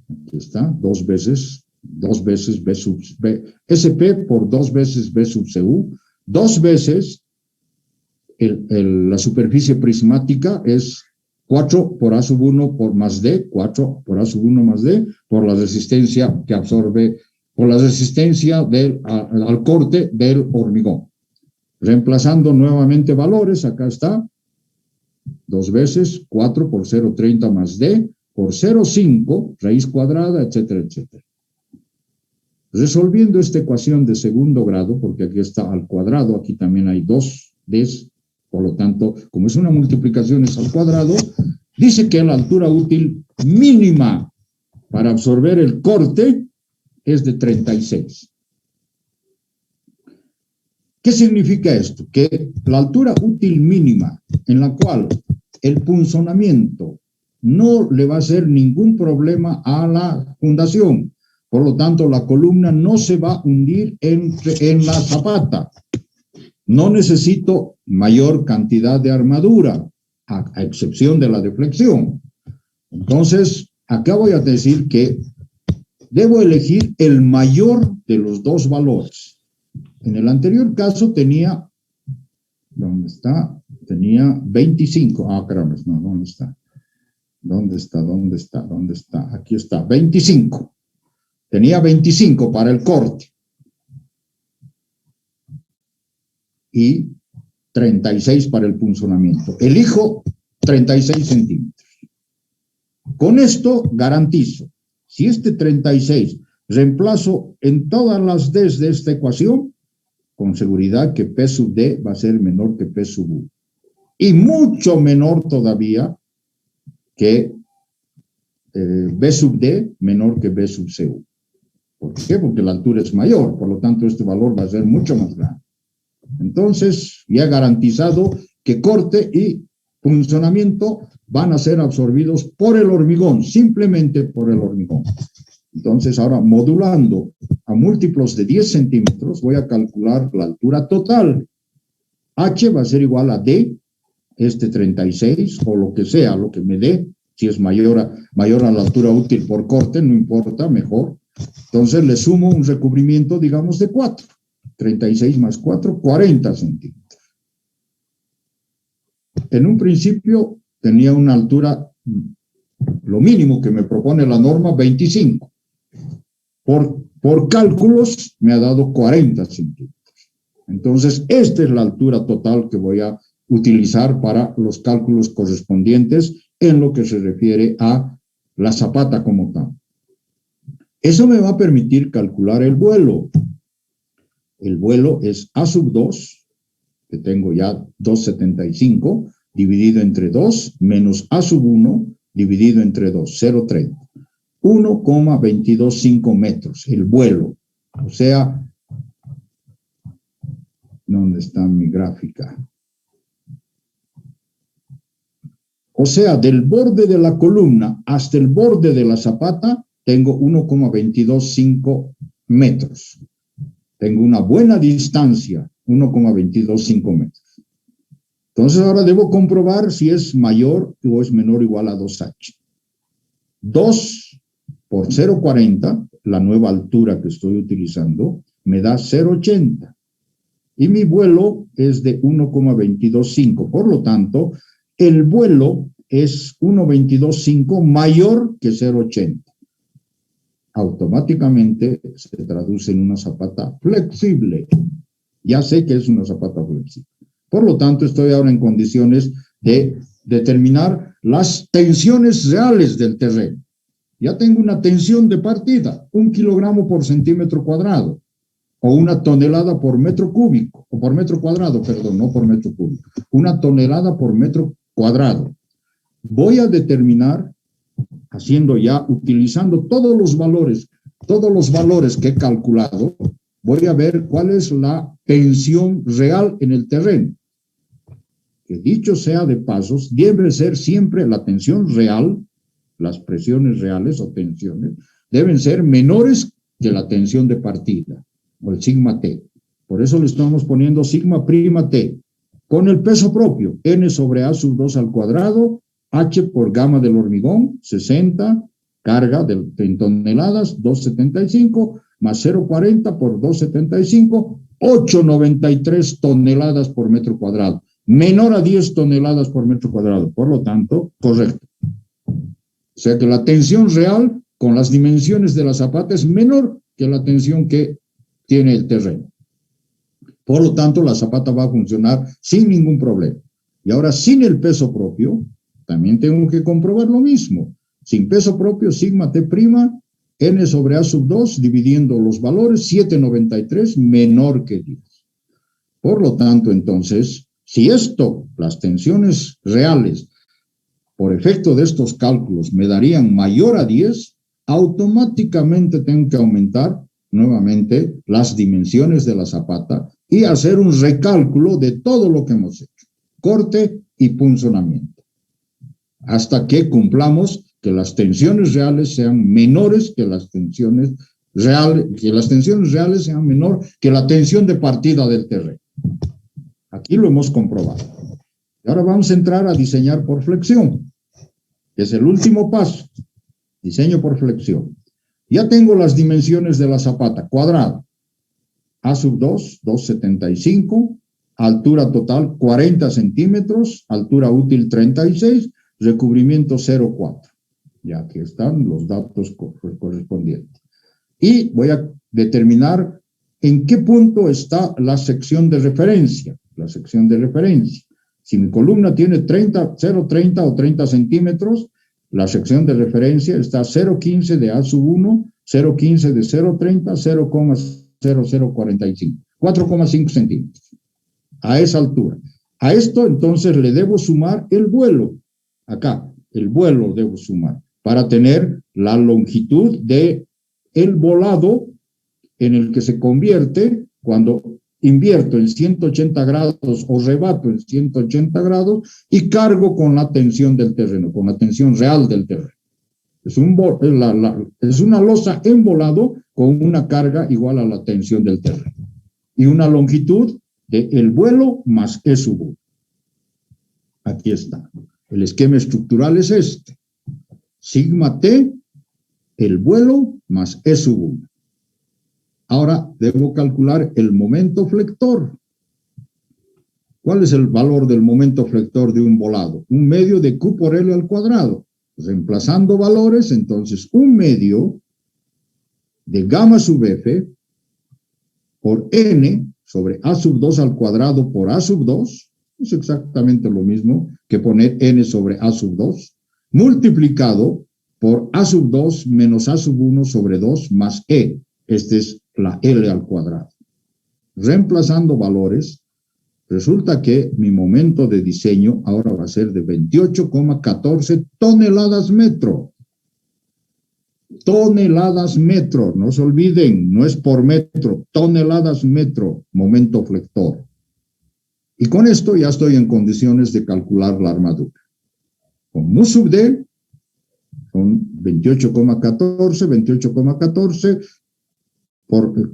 aquí está, 2 veces B sub B, SP por 2 veces B sub CU, 2 veces la superficie prismática es 4 por A sub 1 por más D, 4 por A sub 1 más D, por la resistencia que absorbe, por la resistencia al corte del hormigón. Reemplazando nuevamente valores, acá está, 2 veces 4 por 0,30 más D, por 0,5, raíz cuadrada, etcétera, etcétera. Resolviendo esta ecuación de segundo grado, porque aquí está al cuadrado, aquí también hay 2 Ds, por lo tanto, como es una multiplicación es al cuadrado, dice que la altura útil mínima para absorber el corte es de 36. ¿Qué significa esto? Que la altura útil mínima en la cual el punzonamiento no le va a hacer ningún problema a la fundación, por lo tanto la columna no se va a hundir en la zapata. No necesito mayor cantidad de armadura, a excepción de la deflexión. Entonces, acá voy a decir que debo elegir el mayor de los dos valores. En el anterior caso tenía, ¿dónde está? Tenía 25. Ah, caramba, no, ¿dónde está? ¿Dónde está? ¿Dónde está? ¿Dónde está? Aquí está, 25. Tenía 25 para el corte. Y 36 para el punzonamiento. Elijo 36 centímetros. Con esto garantizo, si este 36 reemplazo en todas las Ds de esta ecuación, con seguridad que P sub D va a ser menor que P sub U. Y mucho menor todavía que B sub D menor que B sub CU. ¿Por qué? Porque la altura es mayor, por lo tanto este valor va a ser mucho más grande. Entonces, ya he garantizado que corte y punzonamiento van a ser absorbidos por el hormigón, simplemente por el hormigón. Entonces, ahora modulando a múltiplos de 10 centímetros, voy a calcular la altura total. H va a ser igual a D, 36, o lo que sea, lo que me dé. Si es mayor a la altura útil por corte, no importa, mejor. Entonces, le sumo un recubrimiento, digamos, de 4. 36 más 4, 40 centímetros. En un principio tenía una altura, lo mínimo que me propone la norma, 25. Por cálculos me ha dado 40 centímetros. Entonces, esta es la altura total que voy a utilizar para los cálculos correspondientes en lo que se refiere a la zapata como tal. Eso me va a permitir calcular el vuelo. El vuelo es A sub 2, que tengo ya 2,75, dividido entre 2, menos A sub 1, dividido entre 2, 0,30. 1,225 metros, el vuelo. O sea, ¿dónde está mi gráfica? O sea, del borde de la columna hasta el borde de la zapata, tengo 1,225 metros. Tengo una buena distancia, 1,225 metros. Entonces ahora debo comprobar si es mayor o es menor o igual a 2H. 2 por 0,40, la nueva altura que estoy utilizando, me da 0,80. Y mi vuelo es de 1,225. Por lo tanto, el vuelo es 1,225 mayor que 0,80. Automáticamente se traduce en una zapata flexible. Ya sé que es una zapata flexible. Por lo tanto, estoy ahora en condiciones de determinar las tensiones reales del terreno. Ya tengo una tensión de partida, 1 kilogramo por centímetro cuadrado, o 1 tonelada por metro cúbico, o por metro cuadrado, perdón, no por metro cúbico, 1 tonelada por metro cuadrado. Voy a determinar haciendo ya, utilizando todos los valores que he calculado, voy a ver cuál es la tensión real en el terreno. Que dicho sea de pasos, debe ser siempre la tensión real, las presiones reales o tensiones, deben ser menores que la tensión de partida, o el sigma T. Por eso le estamos poniendo sigma prima T, con el peso propio, N sobre A sub 2 al cuadrado, H por gamma del hormigón, 60, carga en toneladas, 275, más 0,40 por 275, 8,93 toneladas por metro cuadrado, menor a 10 toneladas por metro cuadrado, por lo tanto, correcto. O sea que la tensión real con las dimensiones de la zapata es menor que la tensión que tiene el terreno. Por lo tanto, la zapata va a funcionar sin ningún problema. Y ahora, sin el peso propio, también tengo que comprobar lo mismo. Sin peso propio, sigma T', N sobre A sub 2, dividiendo los valores, 7,93 menor que 10. Por lo tanto, entonces, si esto, las tensiones reales, por efecto de estos cálculos, me darían mayor a 10, automáticamente tengo que aumentar nuevamente las dimensiones de la zapata y hacer un recálculo de todo lo que hemos hecho, corte y punzonamiento, hasta que cumplamos que las tensiones reales sean menores que las tensiones reales sean menor que la tensión de partida del terreno. Aquí lo hemos comprobado. Y ahora vamos a entrar a diseñar por flexión, que es el último paso. Diseño por flexión. Ya tengo las dimensiones de la zapata, cuadrada. A sub 2, 2,75. Altura total, 40 centímetros. Altura útil, 36. Recubrimiento, 0,4. Ya aquí están los datos correspondientes. Y voy a determinar en qué punto está la sección de referencia. La sección de referencia. Si mi columna tiene 0,30 o 30 centímetros, la sección de referencia está 0,15 de A sub 1, 0,15 de 0,30, 0,0045, 4,5 centímetros. A esa altura. A esto, entonces, le debo sumar el vuelo. Acá, el vuelo debo sumar para tener la longitud de el volado en el que se convierte cuando invierto en 180 grados o rebato en 180 grados y cargo con la tensión del terreno, con la tensión real del terreno. Es una losa en volado con una carga igual a la tensión del terreno. Y una longitud de el vuelo más E sub 1. Aquí está. El esquema estructural es este. Sigma T, el vuelo más E sub 1. Ahora debo calcular el momento flector. ¿Cuál es el valor del momento flector de un volado? Un medio de Q por L al cuadrado. Reemplazando valores, entonces, un medio de gamma sub F por N sobre A sub 2 al cuadrado por A sub 2, es exactamente lo mismo que poner N sobre A sub 2, multiplicado por A sub 2 menos A sub 1 sobre 2 más E. Este es la L al cuadrado. Reemplazando valores, resulta que mi momento de diseño ahora va a ser de 28,14 toneladas metro. Toneladas metro, no se olviden, no es por metro, toneladas metro, momento flector. Y con esto ya estoy en condiciones de calcular la armadura. Con mu sub D, son 28,14,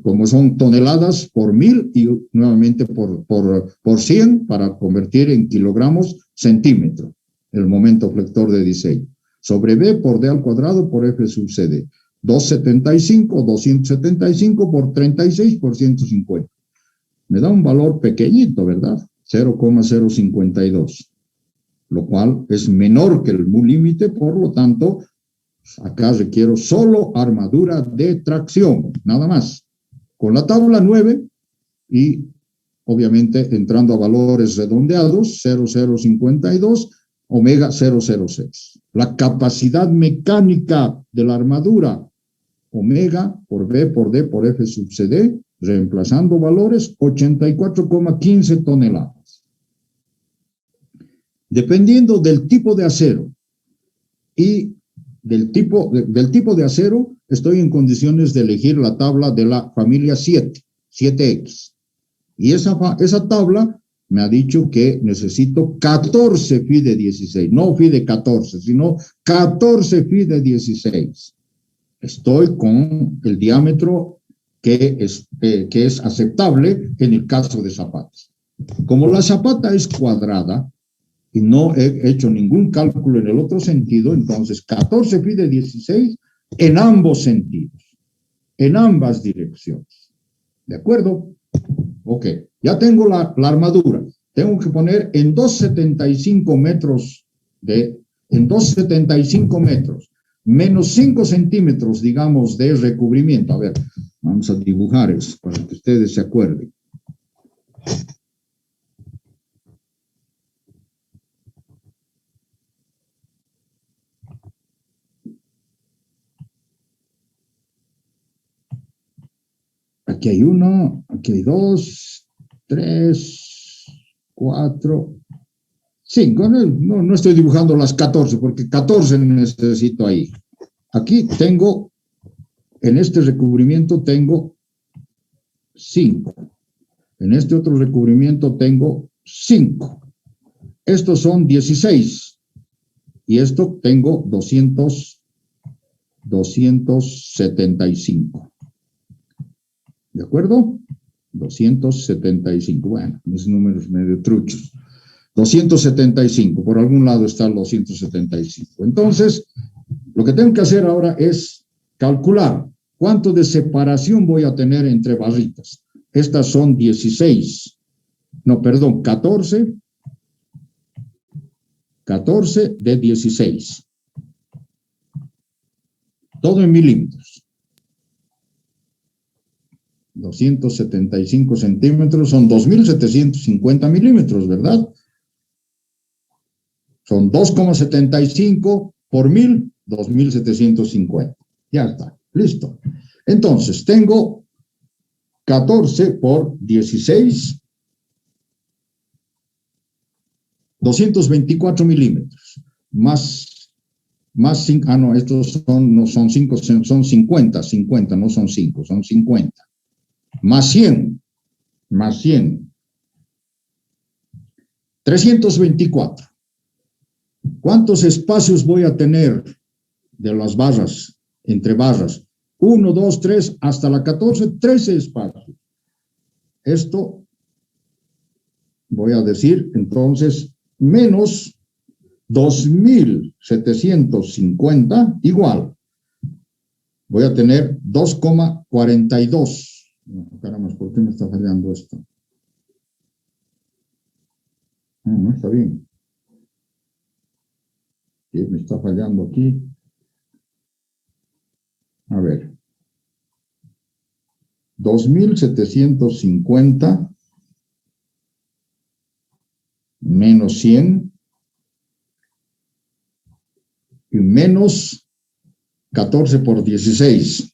como son toneladas por 1000 y nuevamente por 100 para convertir en kilogramos centímetro el momento flector de diseño. Sobre B por D al cuadrado por F sub CD. 275 por 36 por 150. Me da un valor pequeñito, ¿verdad? 0,052. Lo cual es menor que el mu límite, por lo tanto, acá requiero solo armadura de tracción, nada más. Con la tabla 9 y obviamente entrando a valores redondeados, 0,052, omega 0,06. La capacidad mecánica de la armadura, omega por B por D por F sub CD, reemplazando valores, 84,15 toneladas. Dependiendo del tipo de acero y del tipo de acero, estoy en condiciones de elegir la tabla de la familia 7X. Y esa tabla me ha dicho que necesito 14 phi de 16, no phi de 14, sino 14 phi de 16. Estoy con el diámetro que es aceptable en el caso de zapatas. Como la zapata es cuadrada y no he hecho ningún cálculo en el otro sentido, entonces 14 phi de 16 en ambos sentidos, en ambas direcciones. ¿De acuerdo? Ok, ya tengo la armadura. Tengo que poner en 2,75 metros, en 2,75 metros, menos 5 centímetros, digamos, de recubrimiento. A ver, vamos a dibujar eso para que ustedes se acuerden. Aquí hay uno, aquí hay 2, 3, 4, 5. No estoy dibujando las 14 porque 14 necesito ahí. Aquí tengo, en este recubrimiento tengo 5. En este otro recubrimiento tengo 5. Estos son 16. Y esto tengo 275. ¿De acuerdo? 275. Bueno, mis números medio truchos. 275. Por algún lado está el 275. Entonces, lo que tengo que hacer ahora es calcular cuánto de separación voy a tener entre barritas. Estas son 16. No, perdón, 14. 14 de 16. Todo en milímetros. 275 centímetros son 2.750 milímetros, ¿verdad? Son 2,75 por 1.000, 2.750. Ya está, listo. Entonces, tengo 14 por 16, 224 milímetros, más 5, no, estos no son 5, son 50, no son 5, son 50. Más 100, 324. ¿Cuántos espacios voy a tener de las barras, entre barras? 1, 2, 3, hasta la 14, 13 espacios. Esto voy a decir, entonces, menos 2.750, igual. Voy a tener 2,42. Caramba, ¿por qué me está fallando esto? No está bien. ¿Qué me está fallando aquí? A ver. 2.750 menos 100 y menos 14 por 16.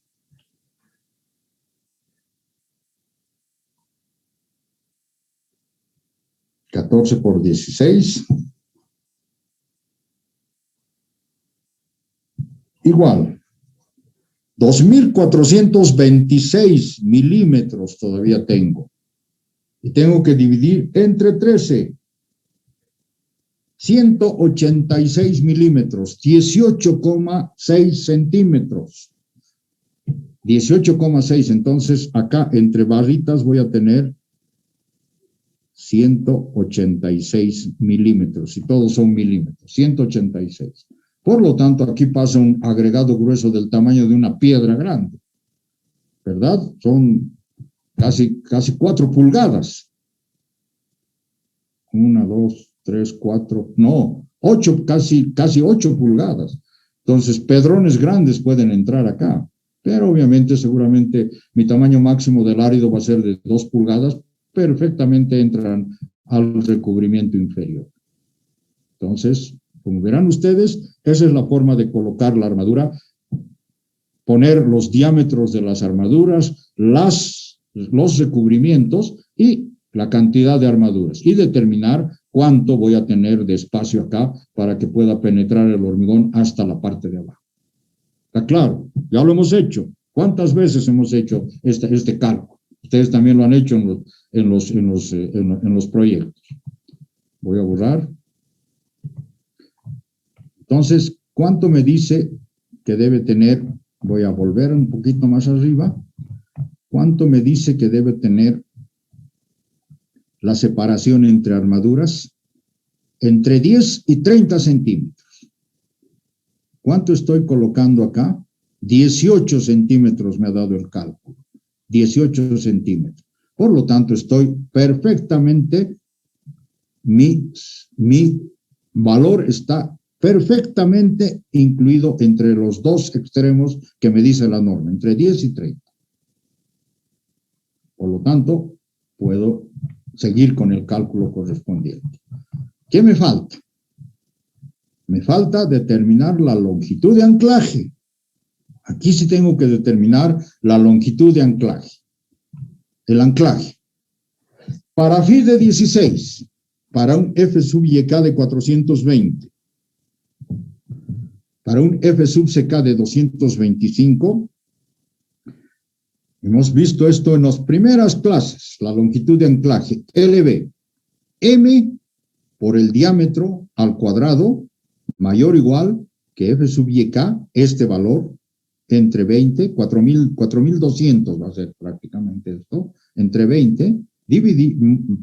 Por 16 igual 2.426 milímetros todavía tengo y tengo que dividir entre 13. 186 milímetros, 18,6 centímetros. 18,6, entonces acá entre barritas voy a tener 186 milímetros, y todos son milímetros, 186. Por lo tanto, aquí pasa un agregado grueso del tamaño de una piedra grande, ¿verdad? Son casi 4 pulgadas. 1, 2, 3, 4, no, 8, casi 8 pulgadas. Entonces, pedrones grandes pueden entrar acá, pero obviamente, seguramente, mi tamaño máximo del árido va a ser de 2 pulgadas, perfectamente entran al recubrimiento inferior. Entonces, como verán ustedes, esa es la forma de colocar la armadura, poner los diámetros de las armaduras, los recubrimientos y la cantidad de armaduras, y determinar cuánto voy a tener de espacio acá para que pueda penetrar el hormigón hasta la parte de abajo. Está claro, ya lo hemos hecho. ¿Cuántas veces hemos hecho este cálculo? Ustedes también lo han hecho en los proyectos. Voy a borrar. Entonces, ¿cuánto me dice que debe tener? Voy a volver un poquito más arriba. ¿Cuánto me dice que debe tener la separación entre armaduras? Entre 10 y 30 centímetros. ¿Cuánto estoy colocando acá? 18 centímetros me ha dado el cálculo. 18 centímetros. Por lo tanto, estoy perfectamente, mi valor está perfectamente incluido entre los dos extremos que me dice la norma, entre 10 y 30. Por lo tanto, puedo seguir con el cálculo correspondiente. ¿Qué me falta? Me falta determinar la longitud de anclaje. Aquí sí tengo que determinar la longitud de anclaje. El anclaje. Para FI de 16, para un F sub YK de 420, para un F sub CK de 225, hemos visto esto en las primeras clases, la longitud de anclaje, LB, M por el diámetro al cuadrado, mayor o igual que F sub YK, este valor, entre 20, 4.200 va a ser prácticamente esto, entre 20,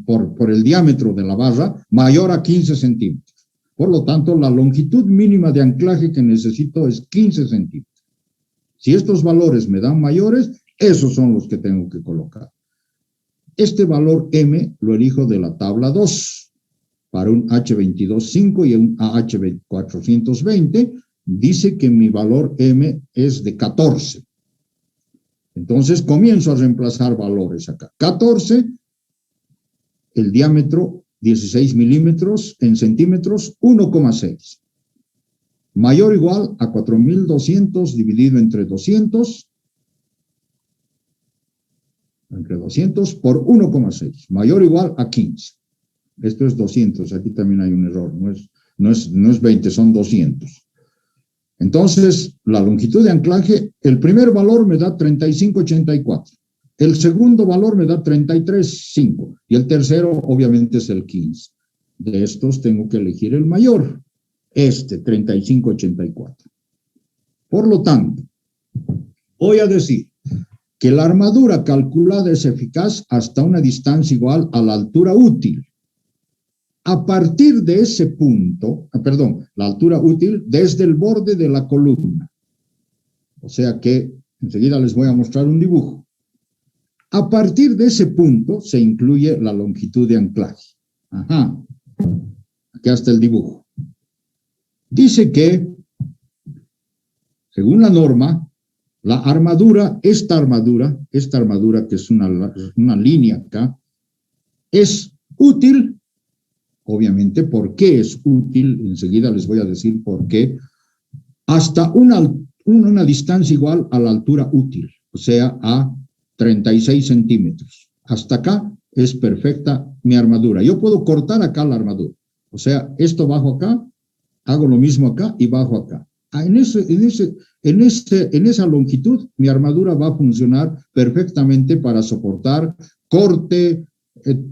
por el diámetro de la barra, mayor a 15 centímetros. Por lo tanto, la longitud mínima de anclaje que necesito es 15 centímetros. Si estos valores me dan mayores, esos son los que tengo que colocar. Este valor M lo elijo de la tabla 2. Para un H22.5 y un AH420, dice que mi valor M es de 14. Entonces comienzo a reemplazar valores acá. 14, el diámetro 16 milímetros en centímetros, 1,6. Mayor o igual a 4.200 dividido entre 200 por 1,6. Mayor o igual a 15. Esto es 200, aquí también hay un error, no es 20, son 200. Entonces, la longitud de anclaje, el primer valor me da 35,84. El segundo valor me da 33,5. Y el tercero, obviamente, es el 15. De estos tengo que elegir el mayor, 35,84. Por lo tanto, voy a decir que la armadura calculada es eficaz hasta una distancia igual a la altura útil. A partir de ese punto, la altura útil desde el borde de la columna. O sea que enseguida les voy a mostrar un dibujo. A partir de ese punto se incluye la longitud de anclaje. Ajá. Aquí está el dibujo. Dice que, según la norma, la armadura, esta armadura que es una línea acá, es útil. Obviamente, ¿por qué es útil? Enseguida les voy a decir por qué. Hasta una distancia igual a la altura útil, o sea, a 36 centímetros. Hasta acá es perfecta mi armadura. Yo puedo cortar acá la armadura. O sea, esto bajo acá, hago lo mismo acá y bajo acá. En esa longitud, mi armadura va a funcionar perfectamente para soportar corte,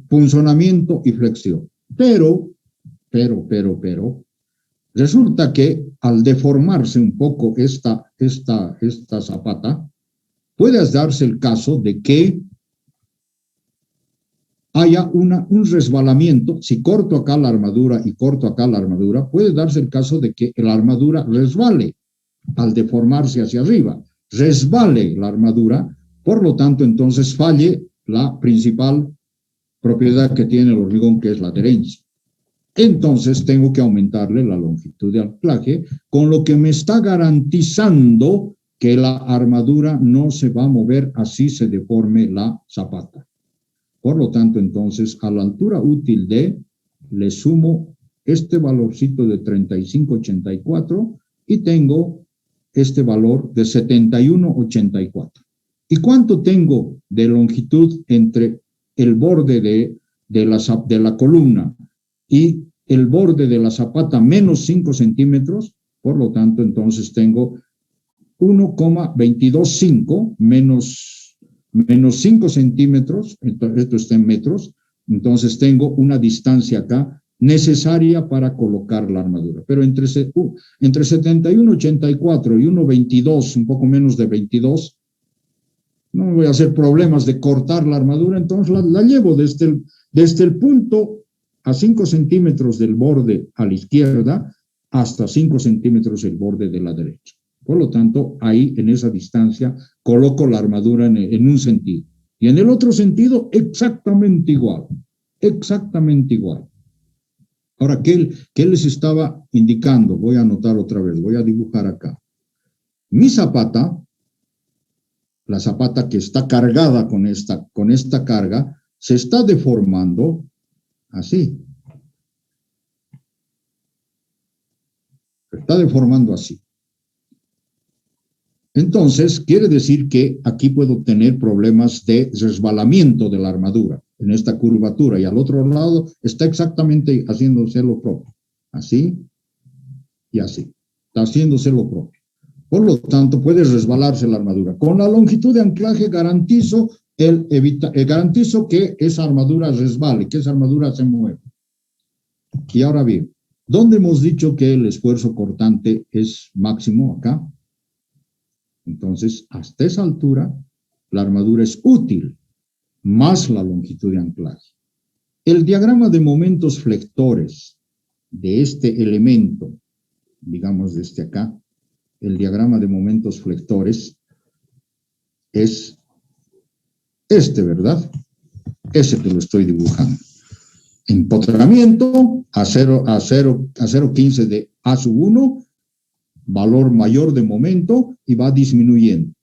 punzonamiento y flexión. Pero, resulta que al deformarse un poco esta zapata, puede darse el caso de que haya un resbalamiento. Si corto acá la armadura y corto acá la armadura, puede darse el caso de que la armadura resbale al deformarse hacia arriba. Resbale la armadura, por lo tanto, entonces falle la principal propiedad que tiene el hormigón, que es la adherencia. Entonces tengo que aumentarle la longitud de anclaje, con lo que me está garantizando que la armadura no se va a mover así se deforme la zapata. Por lo tanto, entonces, a la altura útil de, le sumo este valorcito de 35,84 y tengo este valor de 71,84. ¿Y cuánto tengo de longitud entre el borde de la columna y el borde de la zapata? Menos 5 centímetros. Por lo tanto, entonces tengo 1,225 menos 5 centímetros, esto está en metros, entonces tengo una distancia acá necesaria para colocar la armadura. Pero entre 71,84 y 1,22, un poco menos de 22, no me voy a hacer problemas de cortar la armadura, entonces la llevo desde el punto a 5 centímetros del borde a la izquierda hasta 5 centímetros el borde de la derecha. Por lo tanto, ahí en esa distancia coloco la armadura en un sentido. Y en el otro sentido, exactamente igual. Exactamente igual. Ahora, ¿qué les estaba indicando? Voy a anotar otra vez, voy a dibujar acá. Mi zapata, la zapata que está cargada con esta carga, se está deformando así. Se está deformando así. Entonces, quiere decir que aquí puedo tener problemas de resbalamiento de la armadura en esta curvatura, y al otro lado está exactamente haciéndose lo propio. Así y así. Está haciéndose lo propio. Por lo tanto, puede resbalarse la armadura. Con la longitud de anclaje garantizo que esa armadura resbale, que esa armadura se mueva. Y ahora bien, ¿dónde hemos dicho que el esfuerzo cortante es máximo? Acá. Entonces, hasta esa altura, la armadura es útil, más la longitud de anclaje. El diagrama de momentos flectores de este elemento, digamos desde acá, el diagrama de momentos flectores es este, ¿verdad? Ese que lo estoy dibujando. Empotramiento a 0,15 de A1, valor mayor de momento, y va disminuyendo.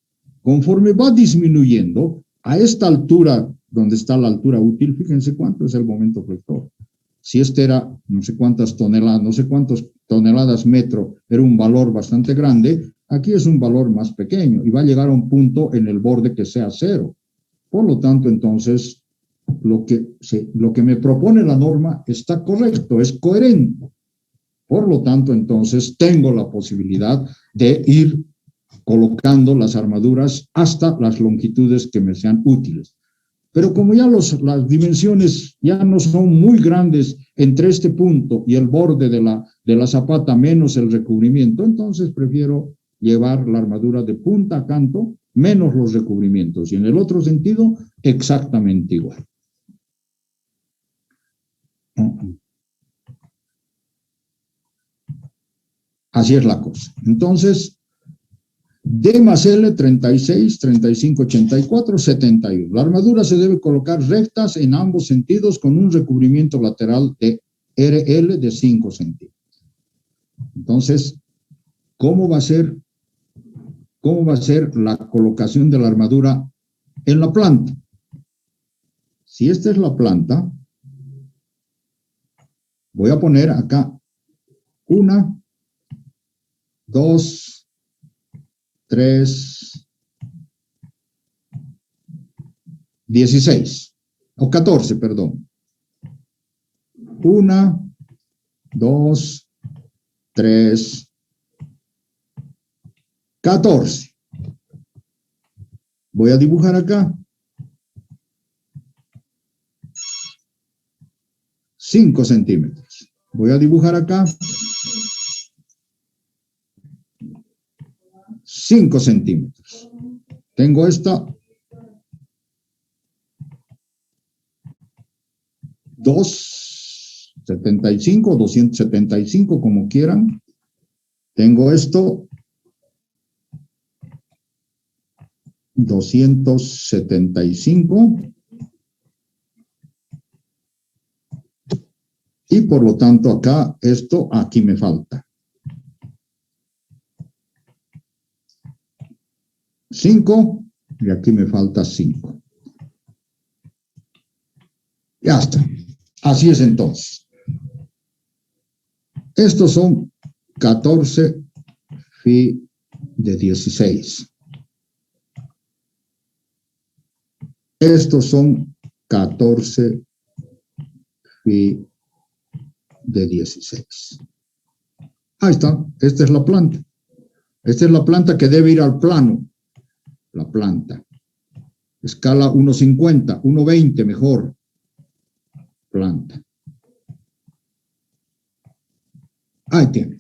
Conforme va disminuyendo, a esta altura, donde está la altura útil, fíjense cuánto es el momento flector. Si este era no sé cuántas toneladas metro, era un valor bastante grande, aquí es un valor más pequeño y va a llegar a un punto en el borde que sea cero. Por lo tanto, entonces, lo que me propone la norma está correcto, es coherente. Por lo tanto, entonces, tengo la posibilidad de ir colocando las armaduras hasta las longitudes que me sean útiles. Pero como ya las dimensiones ya no son muy grandes entre este punto y el borde de la zapata menos el recubrimiento, entonces prefiero llevar la armadura de punta a canto menos los recubrimientos. Y en el otro sentido, exactamente igual. Así es la cosa. Entonces, D más L, 36, 35, 84, 71. La armadura se debe colocar rectas en ambos sentidos con un recubrimiento lateral de RL de 5 centímetros. Entonces, ¿cómo va a ser la colocación de la armadura en la planta? Si esta es la planta, voy a poner acá 1, 2, 3, 16, o 14, perdón. 1, 2, 3, 14. Voy a dibujar acá 5 centímetros. Voy a dibujar acá 5 centímetros. Tengo esta 275, 275, como quieran. Tengo esto 275. Y por lo tanto acá, aquí me falta 5 y aquí me falta 5. Ya está. Así es entonces. Estos son 14 phi de 16. Estos son 14 phi de 16. Ahí está. Esta es la planta. Esta es la planta que debe ir al plano. La planta. Escala 1.50, 1.20 mejor. Planta. Ahí tiene.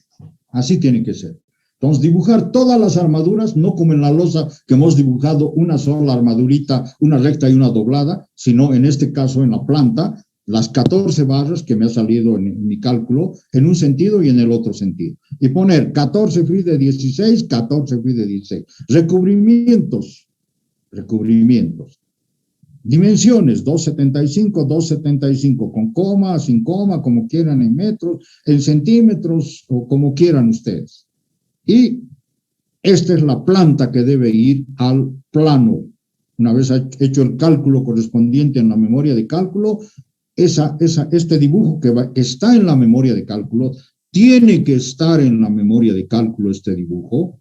Así tiene que ser. Entonces, dibujar todas las armaduras, no como en la losa que hemos dibujado una sola armadurita, una recta y una doblada, sino en este caso en la planta, las 14 barras que me ha salido en mi cálculo, en un sentido y en el otro sentido. Y poner 14 fi de 16, 14 fi de 16. Recubrimientos. Dimensiones, 275, 275, con coma, sin coma, como quieran en metros, en centímetros o como quieran ustedes. Y esta es la planta que debe ir al plano. Una vez hecho el cálculo correspondiente en la memoria de cálculo, este dibujo que está en la memoria de cálculo, tiene que estar en la memoria de cálculo este dibujo,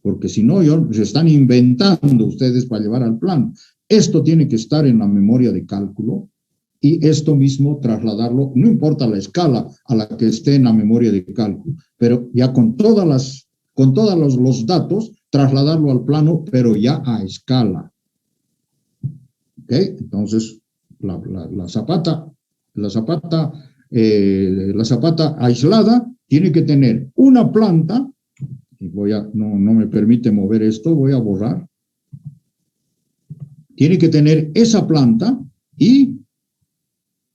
porque si no, se están inventando ustedes para llevar al plano. Esto tiene que estar en la memoria de cálculo y esto mismo trasladarlo, no importa la escala a la que esté en la memoria de cálculo, pero ya con todos los datos, trasladarlo al plano, pero ya a escala. ¿Ok? Entonces, la zapata aislada tiene que tener una planta, y no me permite mover esto, voy a borrar. Tiene que tener esa planta y,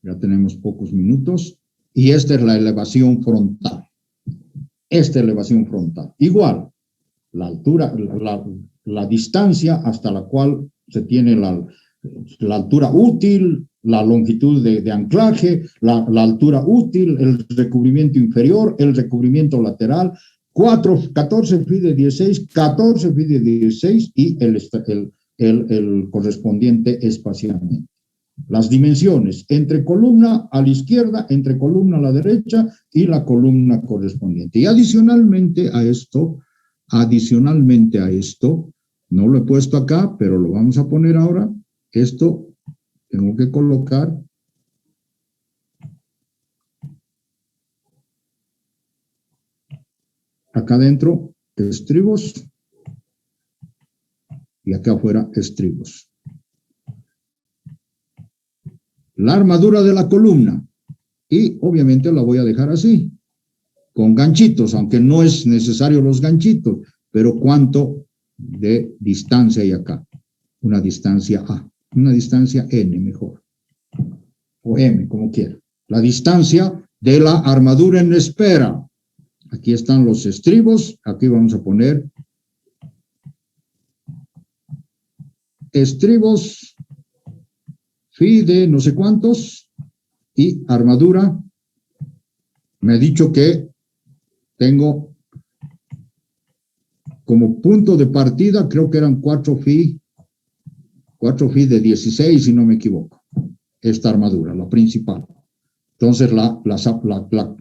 ya tenemos pocos minutos, y esta es la elevación frontal. Esta elevación frontal. Igual, la altura, la distancia hasta la cual se tiene la altura útil, la longitud de anclaje, la altura útil, el recubrimiento inferior, el recubrimiento lateral, 14 fi de 16, 14 fi de 16 y el correspondiente espaciamiento. Las dimensiones entre columna a la izquierda, entre columna a la derecha y la columna correspondiente. Y adicionalmente a esto, no lo he puesto acá, pero lo vamos a poner ahora. Esto tengo que colocar acá adentro estribos y acá afuera estribos. La armadura de la columna y obviamente la voy a dejar así, con ganchitos, aunque no es necesario los ganchitos, pero cuánto de distancia hay acá. Una distancia A, una distancia N mejor, o M, como quiera. La distancia de la armadura en espera. Aquí están los estribos, aquí vamos a poner estribos, fi de no sé cuántos, y armadura. Me ha dicho que tengo como punto de partida, creo que eran 4 fi de 16, si no me equivoco. Esta armadura, la principal. Entonces, la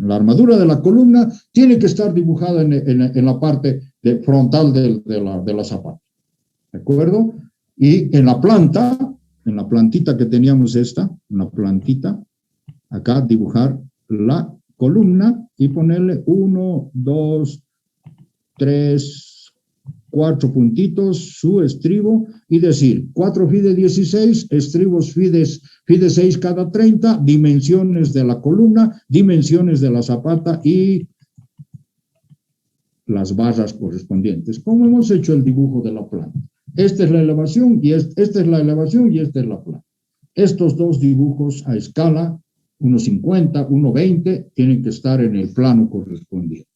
armadura de la columna tiene que estar dibujada en la parte frontal de la zapata. ¿De acuerdo? Y en la plantita que teníamos una plantita, acá dibujar la columna y ponerle 1, 2, 3, 4 puntitos, su estribo, y decir 4 fi de 16, estribos fi de 6 cada 30, dimensiones de la columna, dimensiones de la zapata y las barras correspondientes, como hemos hecho el dibujo de la planta. Esta es la elevación y esta es la elevación y esta es la planta. Estos dos dibujos a escala 1.50, 1.20 tienen que estar en el plano correspondiente.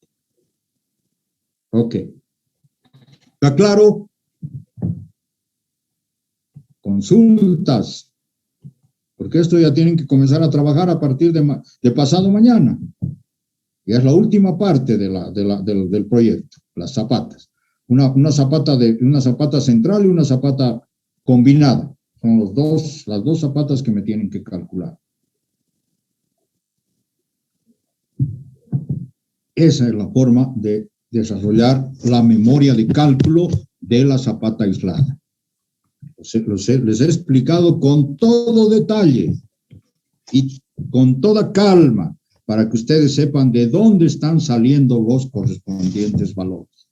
Ok. ¿Está claro? Consultas. Porque esto ya tienen que comenzar a trabajar a partir de pasado mañana. Ya es la última parte del proyecto, las zapatas. Una zapata central y una zapata combinada. Son las dos zapatas que me tienen que calcular. Esa es la forma de desarrollar la memoria de cálculo de la zapata aislada. Les he explicado con todo detalle y con toda calma para que ustedes sepan de dónde están saliendo los correspondientes valores.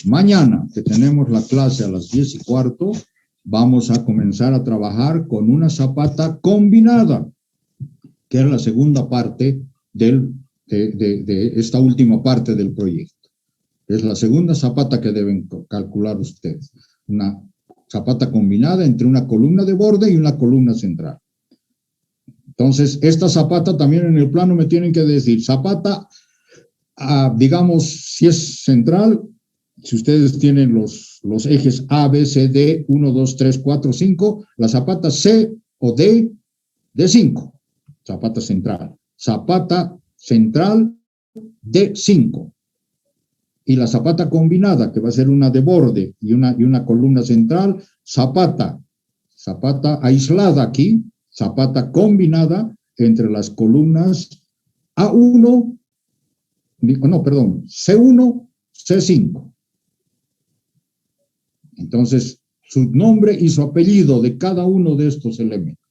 mañana, que tenemos la clase a las 10:15, vamos a comenzar a trabajar con una zapata combinada, que es la segunda parte de esta última parte del proyecto. Es la segunda zapata que deben calcular ustedes. Una zapata combinada entre una columna de borde y una columna central. Entonces, esta zapata también en el plano me tienen que decir, zapata, digamos, si es central, si ustedes tienen los ejes A, B, C, D, 1, 2, 3, 4, 5, la zapata C o D, D5, zapata central. Zapata central, D5. Y la zapata combinada, que va a ser una de borde y una columna central, zapata aislada aquí, zapata combinada entre las columnas A1, no, perdón, C1, C5. Entonces, su nombre y su apellido de cada uno de estos elementos.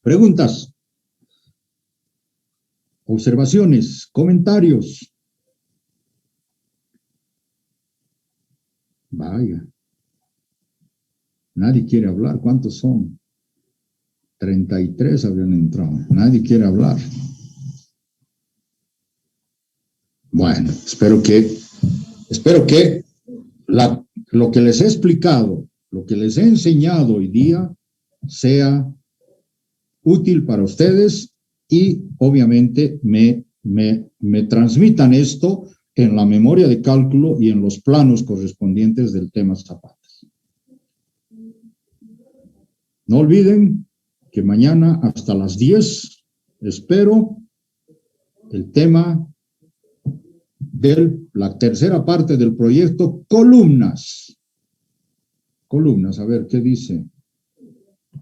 Preguntas, observaciones, comentarios. Vaya. Nadie quiere hablar. ¿Cuántos son? 33 habían entrado. Nadie quiere hablar. Bueno, espero que lo que les he explicado, lo que les he enseñado hoy día sea útil para ustedes y obviamente me transmitan esto en la memoria de cálculo y en los planos correspondientes del tema zapatas. No olviden que mañana hasta las 10 espero el tema de la tercera parte del proyecto, columnas. Columnas, a ver, ¿qué dice?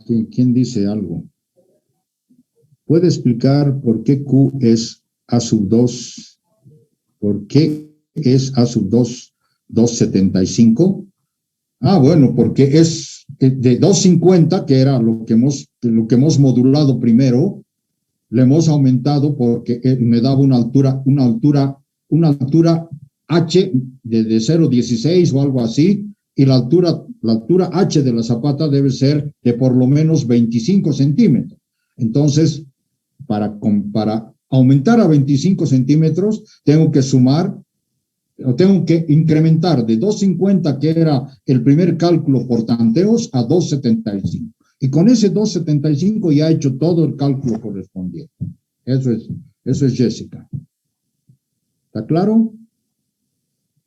¿Quién dice algo? ¿Puede explicar por qué Q es A sub 2? ¿Por qué es A sub 2, 275? Ah, bueno, porque es de 250, que era lo que hemos modulado primero, le hemos aumentado porque me daba una altura H de 0,16 o algo así, y la altura H de la zapata debe ser de por lo menos 25 centímetros. Entonces, para aumentar a 25 centímetros, tengo que incrementar de 250, que era el primer cálculo por tanteos, a 275. Y con ese 275 ya he hecho todo el cálculo correspondiente. Eso es Jessica. ¿Está claro?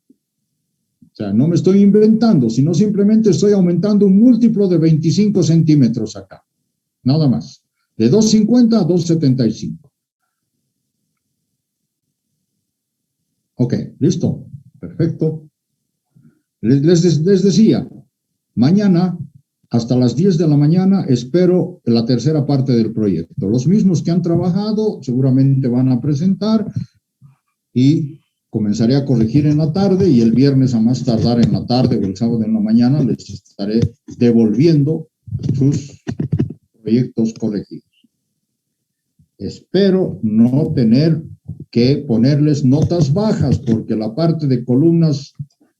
O sea, no me estoy inventando, sino simplemente estoy aumentando un múltiplo de 25 centímetros acá. Nada más. De 250 a 275. Ok, listo. Perfecto. Les decía, mañana, hasta las 10 de la mañana, espero la tercera parte del proyecto. Los mismos que han trabajado seguramente van a presentar y comenzaré a corregir en la tarde, y el viernes a más tardar en la tarde o el sábado en la mañana les estaré devolviendo sus proyectos corregidos. Espero no tener que ponerles notas bajas, porque la parte de columnas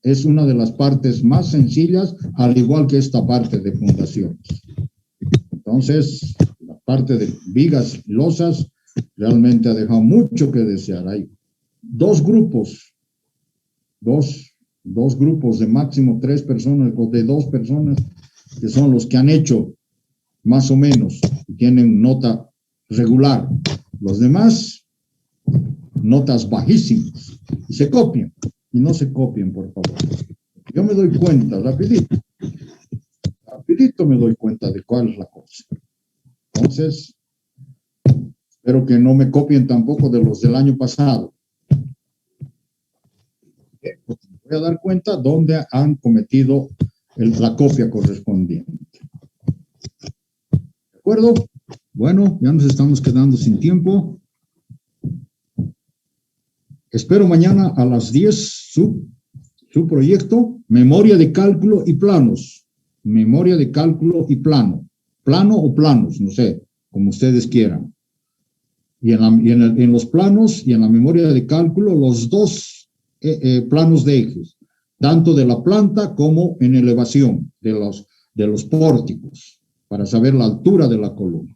es una de las partes más sencillas, al igual que esta parte de fundaciones. Entonces, la parte de vigas y losas realmente ha dejado mucho que desear. Hay dos grupos de máximo 3 personas o de 2 personas que son los que han hecho más o menos y tienen nota regular. Los demás, notas bajísimas. Y se copian. Y no se copien, por favor. Yo me doy cuenta, rapidito me doy cuenta de cuál es la cosa. Entonces, espero que no me copien tampoco de los del año pasado. Voy a dar cuenta dónde han cometido la copia correspondiente. ¿De acuerdo? Bueno, ya nos estamos quedando sin tiempo. Espero mañana a las 10 su proyecto, memoria de cálculo y planos. Memoria de cálculo y plano. Plano o planos, no sé, como ustedes quieran. Y en los planos y en la memoria de cálculo, los dos planos de ejes, tanto de la planta como en elevación de los pórticos, para saber la altura de la columna.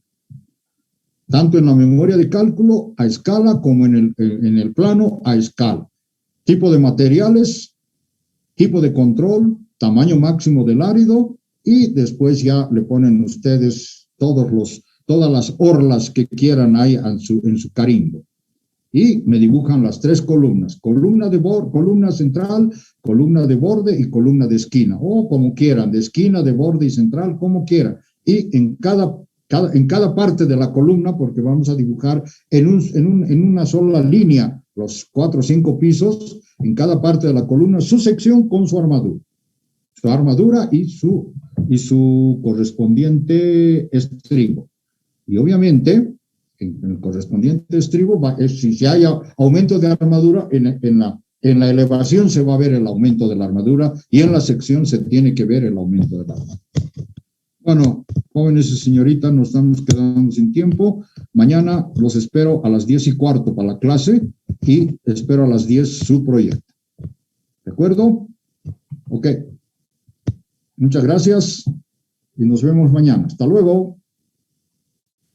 Tanto en la memoria de cálculo a escala como en el plano a escala. Tipo de materiales, tipo de control, tamaño máximo del árido, y después ya le ponen ustedes todas las orlas que quieran ahí en su carimbo. Y me dibujan las 3 columnas, columna central, columna de borde y columna de esquina, o como quieran, de esquina, de borde y central, como quieran. Y en cada parte de la columna, porque vamos a dibujar en una sola línea los 4 o 5 pisos, en cada parte de la columna, su sección con su armadura y su correspondiente estribo. Y obviamente, en el correspondiente estribo, si hay aumento de armadura, en la elevación se va a ver el aumento de la armadura y en la sección se tiene que ver el aumento de la armadura. Bueno, jóvenes y señoritas, nos estamos quedando sin tiempo. Mañana los espero a las 10:15 para la clase y espero a las 10 su proyecto. ¿De acuerdo? Ok. Muchas gracias y nos vemos mañana. Hasta luego.